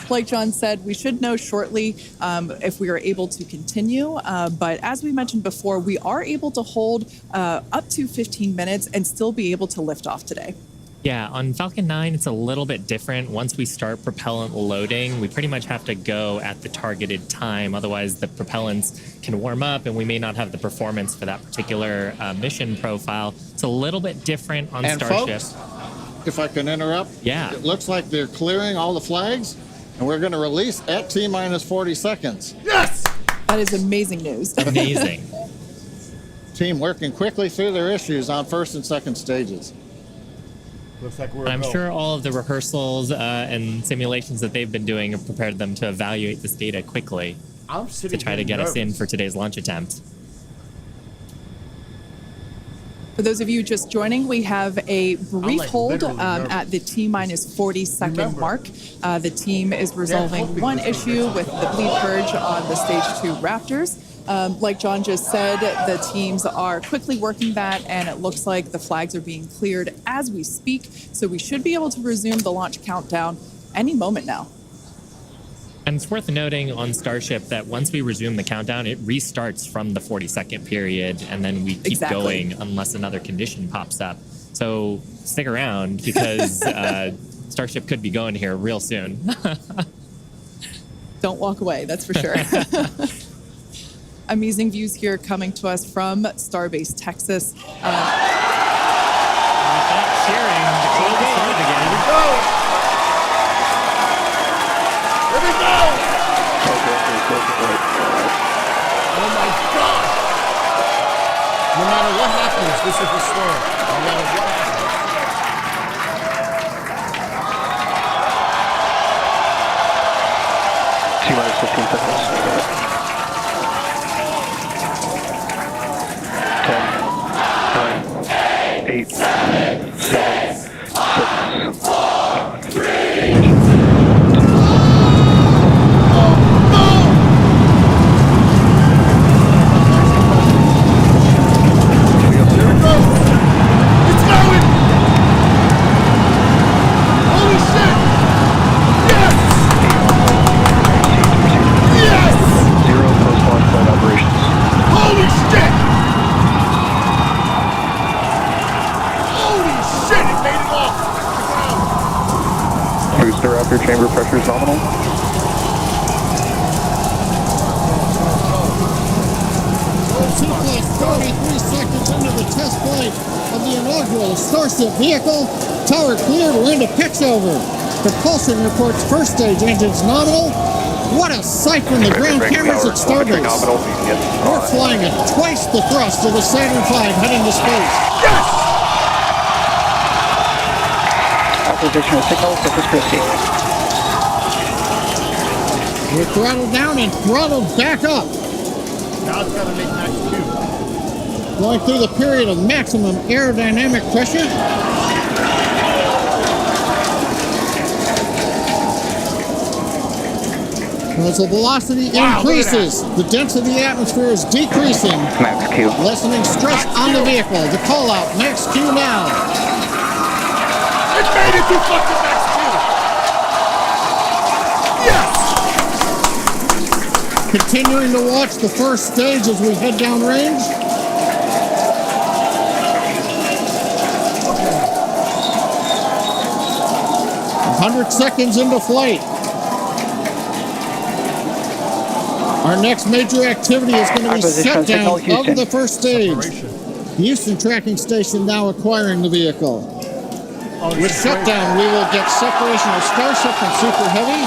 Like John said, we should know shortly if we are able to continue. But as we mentioned before, we are able to hold up to 15 minutes and still be able to lift off today. Yeah, on Falcon 9, it's a little bit different. Once we start propellant loading, we pretty much have to go at the targeted time. Otherwise, the propellants can warm up and we may not have the performance for that particular mission profile. It's a little bit different on And Starship. folks, if I can interrupt, Yeah. it looks like they're clearing all the flags, and we're going to release at T-minus 40 seconds. Yes! That is amazing news. Amazing. Team working quickly through their issues on first and second stages. Looks like we're I'm go. sure all of the rehearsals and simulations that they've been doing have prepared them to evaluate this data quickly I'm to sitting try to here get us in nervous. for today's launch attempt. For those of you just joining, we have a brief like hold literally nervous. at the T-minus 40-second Remember, mark. The team is resolving hoping one this is issue next with the bleed purge on the Stage 2 Raptors. Like John just said, the teams are quickly working that, and it looks like the flags are being cleared as we speak. So we should be able to resume the launch countdown any moment now. And it's worth noting on Starship that once we resume the countdown, it restarts from the 40-second period, and then we keep Exactly. going unless another condition pops up. So stick around because Starship could be going here real soon. Don't walk away, that's for sure. Amazing views here coming to us from Starbase, Texas. Cheering to close the start again. Here we go! Here we go! Oh my God! No matter what happens, this is the story. No matter what happens. T-minus 15 seconds. 10, 9, 8, 7, 6, 5, 3, It's going! Holy shit! Yes! Yes! 0 post-launch flight operations. Holy shit! Holy shit! It made it off! Booster Raptor chamber pressure is nominal. Two plus 43 seconds into the test flight of the inaugural Starship vehicle. Tower cleared, we're into pitch over. Propulsion reports first stage engines nominal. What a sight from the ground cameras at Starbase. We're flying at twice the thrust of the Saturn V heading to space. Yes! Acquisition of signal, Corpus Christi. We're throttled down and throttled back up. Now it's gotta make Max 2. Going through the period of maximum aerodynamic pressure. As the velocity Wow, look at increases, the density of the atmosphere is decreasing, Max Q. lessening stress on the vehicle. The call out, Max Q now. It made it to fucking Max 2! Yes! Continuing to watch the first stage as we head down range. Okay. 100 seconds into flight. Our next major activity is going to be Acquisition shutdown signal, of Houston. the first stage. Houston tracking station now acquiring the vehicle. Oh, With shutdown, we will get separation of Starship from Super Heavy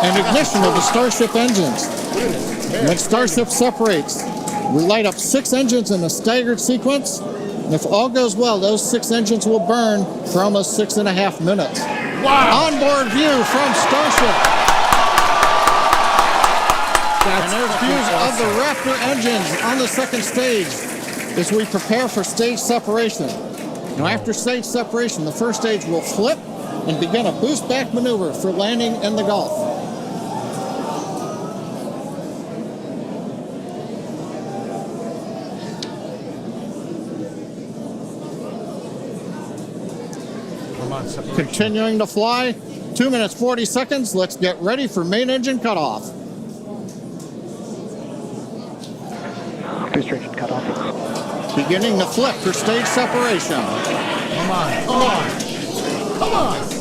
and ignition of the Starship engines. When Starship separates, we light up 6 engines in a staggered sequence. And if all goes well, those 6 engines will burn for almost 6.5 minutes. Wow! Onboard view from Starship. And there's views of the Raptor engines on the second stage as we prepare for stage separation. Now, after stage separation, the first stage will flip and begin a boost back maneuver for landing in the Gulf. Come on, separation. Continuing to fly. 2 minutes 40 seconds. Let's get ready for main engine cutoff. Booster engine cut off. Beginning to flip for stage separation. Come on, come on, come on.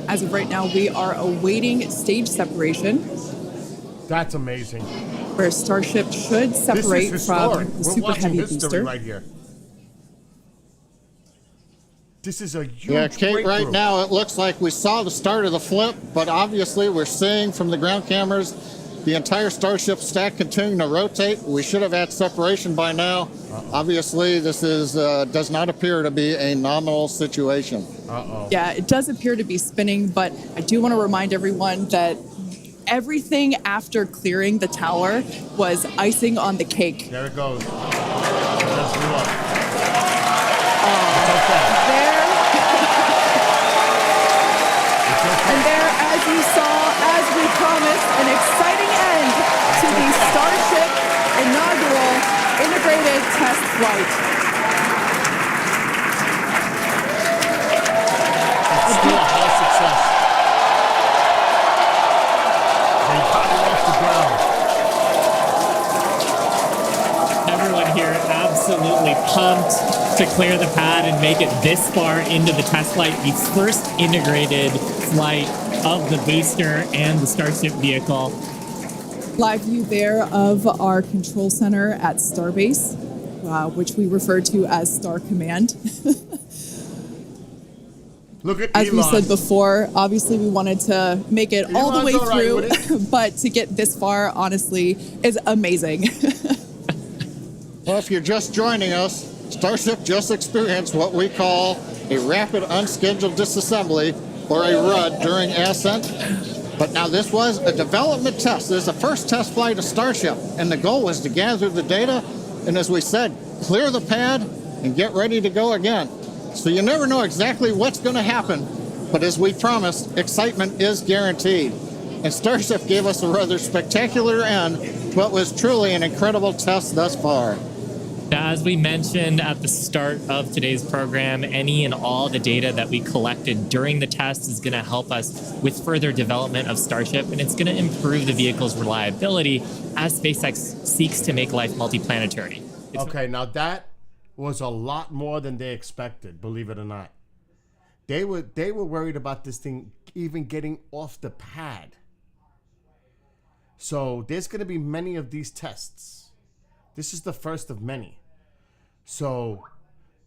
As of right now, we are awaiting stage separation, That's amazing. where Starship should This separate is historic. from the We're Super watching Heavy history booster. right here. This is a huge Yeah, Kate, right breakthrough. now it looks like we saw the start of the flip, but obviously we're seeing from the ground cameras the entire Starship stack continuing to rotate. We should have had separation by now. Obviously, this is does not appear to be a nominal situation. Uh-oh. Yeah, it does appear to be spinning, but I do want to remind everyone that everything after clearing the tower was icing on the cake. There it goes. Let's do up. There, It's okay. and there, as you saw, as we promised, an exciting end to the Starship inaugural integrated test flight. It's still a high success. They got it off the ground. Everyone here absolutely pumped to clear the pad and make it this far into the test flight, the first integrated flight of the booster and the Starship vehicle. Live view there of our control center at Starbase, which we refer to as Star Command. Look at As we Elon. said before, obviously we wanted to make it all the way Elon's all right through, with but to get this far, honestly, is amazing. Well, if you're just joining us, Starship just experienced what we call a rapid unscheduled disassembly, or a RUD, during ascent. But now this was a development test. This is the first test flight of Starship, and the goal was to gather the data, and as we said, clear the pad and get ready to go again. So you never know exactly what's going to happen, but as we promised, excitement is guaranteed. And Starship gave us a rather spectacular end to what was truly an incredible test thus far. Now, as we mentioned at the start of today's program, any and all the data that we collected during the test is going to help us with further development of Starship, and it's going to improve the vehicle's reliability as SpaceX seeks to make life multiplanetary. Okay, now that was a lot more than they expected, believe it or not. They were worried about this thing even getting off the pad. So there's going to be many of these tests. This is the first of many. So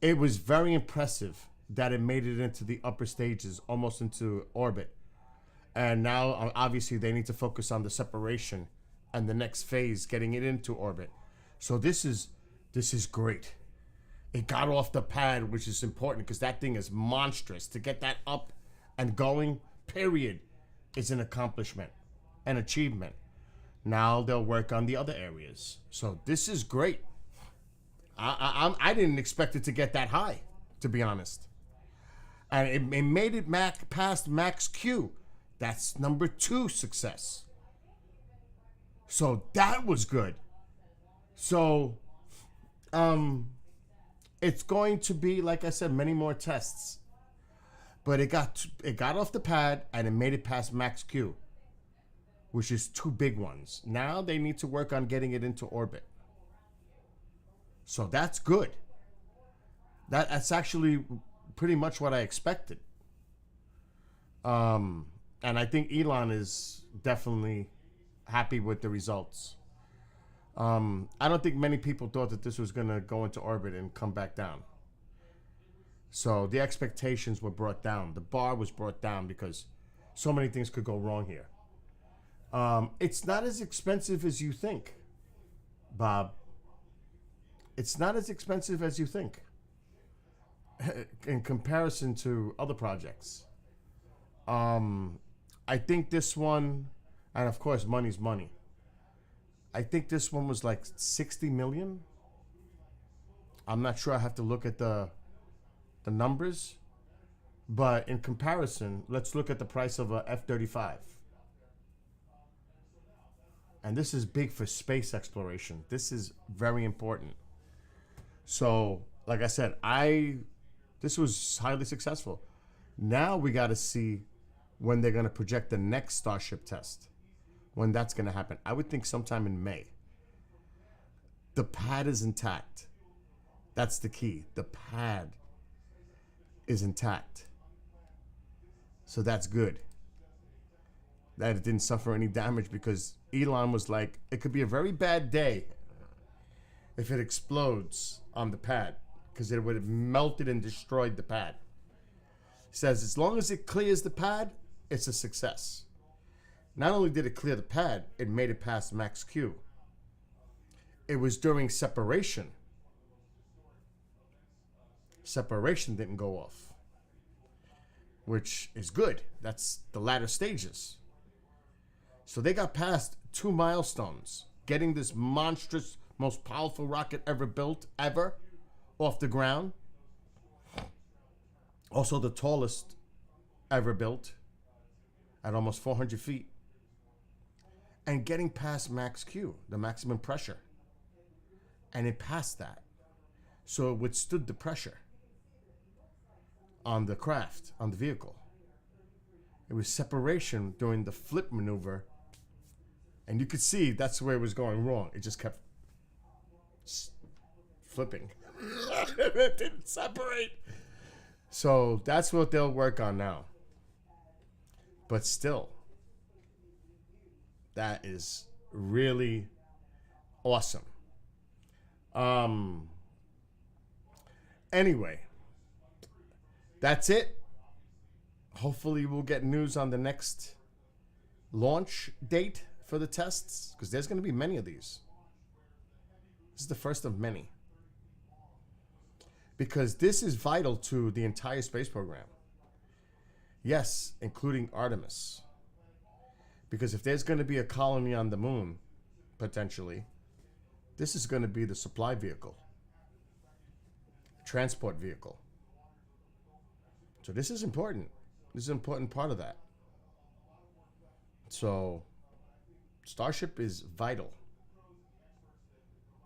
it was very impressive that it made it into the upper stages, almost into orbit. And now, obviously, they need to focus on the separation and the next phase, getting it into orbit. So this is great. It got off the pad, which is important because that thing is monstrous. To get that up and going, period, is an accomplishment, an achievement. Now they'll work on the other areas. So this is great. I didn't expect it to get that high, to be honest. And it made it past Max Q. That's number 2 success. So that was good. So it's going to be, like I said, many more tests. But it got off the pad and it made it past Max Q, which is 2 big ones. Now they need to work on getting it into orbit. So that's good. That's actually pretty much what I expected. And I think Elon is definitely happy with the results. I don't think many people thought that this was going to go into orbit and come back down. So the expectations were brought down. The bar was brought down because so many things could go wrong here. It's not as expensive as you think, Bob. It's not as expensive as you think in comparison to other projects. I think this one, and of course, money's money. I think this one was like 60 million. I'm not sure. I have to look at the numbers. But in comparison, let's look at the price of a F-35. And this is big for space exploration. This is very important. So, like I said, this was highly successful. Now we got to see when they're going to project the next Starship test. When that's going to happen. I would think sometime in May. The pad is intact. That's the key. The pad is intact. So that's good. That it didn't suffer any damage, because Elon was like, it could be a very bad day if it explodes on the pad, because it would have melted and destroyed the pad. He says as long as it clears the pad, it's a success. Not only did it clear the pad, it made it past max Q. It was during separation. Separation didn't go off, which is good. That's the latter stages. So they got past 2 milestones, getting this monstrous, most powerful rocket ever built, ever, off the ground. Also the tallest ever built at almost 400 feet. And getting past max Q, the maximum pressure. And it passed that. So it withstood the pressure on the craft, on the vehicle. It was separation during the flip maneuver. And you could see that's where it was going wrong. It just kept flipping. It didn't separate. So that's what they'll work on now. But still, that is really awesome. Anyway, that's it. Hopefully we'll get news on the next launch date for the tests, because there's going to be many of these. This is the first of many. Because this is vital to the entire space program. Yes, including Artemis. Because if there's going to be a colony on the moon, potentially, this is going to be the supply vehicle. Transport vehicle. So this is important. This is an important part of that. So Starship is vital.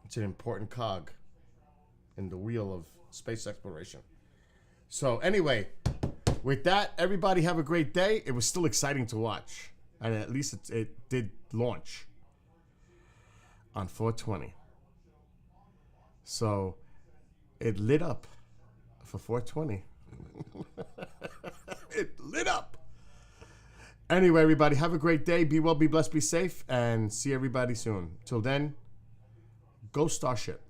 It's an important cog in the wheel of space exploration. So anyway, with that, everybody have a great day. It was still exciting to watch. And at least it did launch on 420. So it lit up for 420. It lit up. Anyway, everybody, have a great day. Be well, be blessed, be safe, and see everybody soon. Till then, go Starship.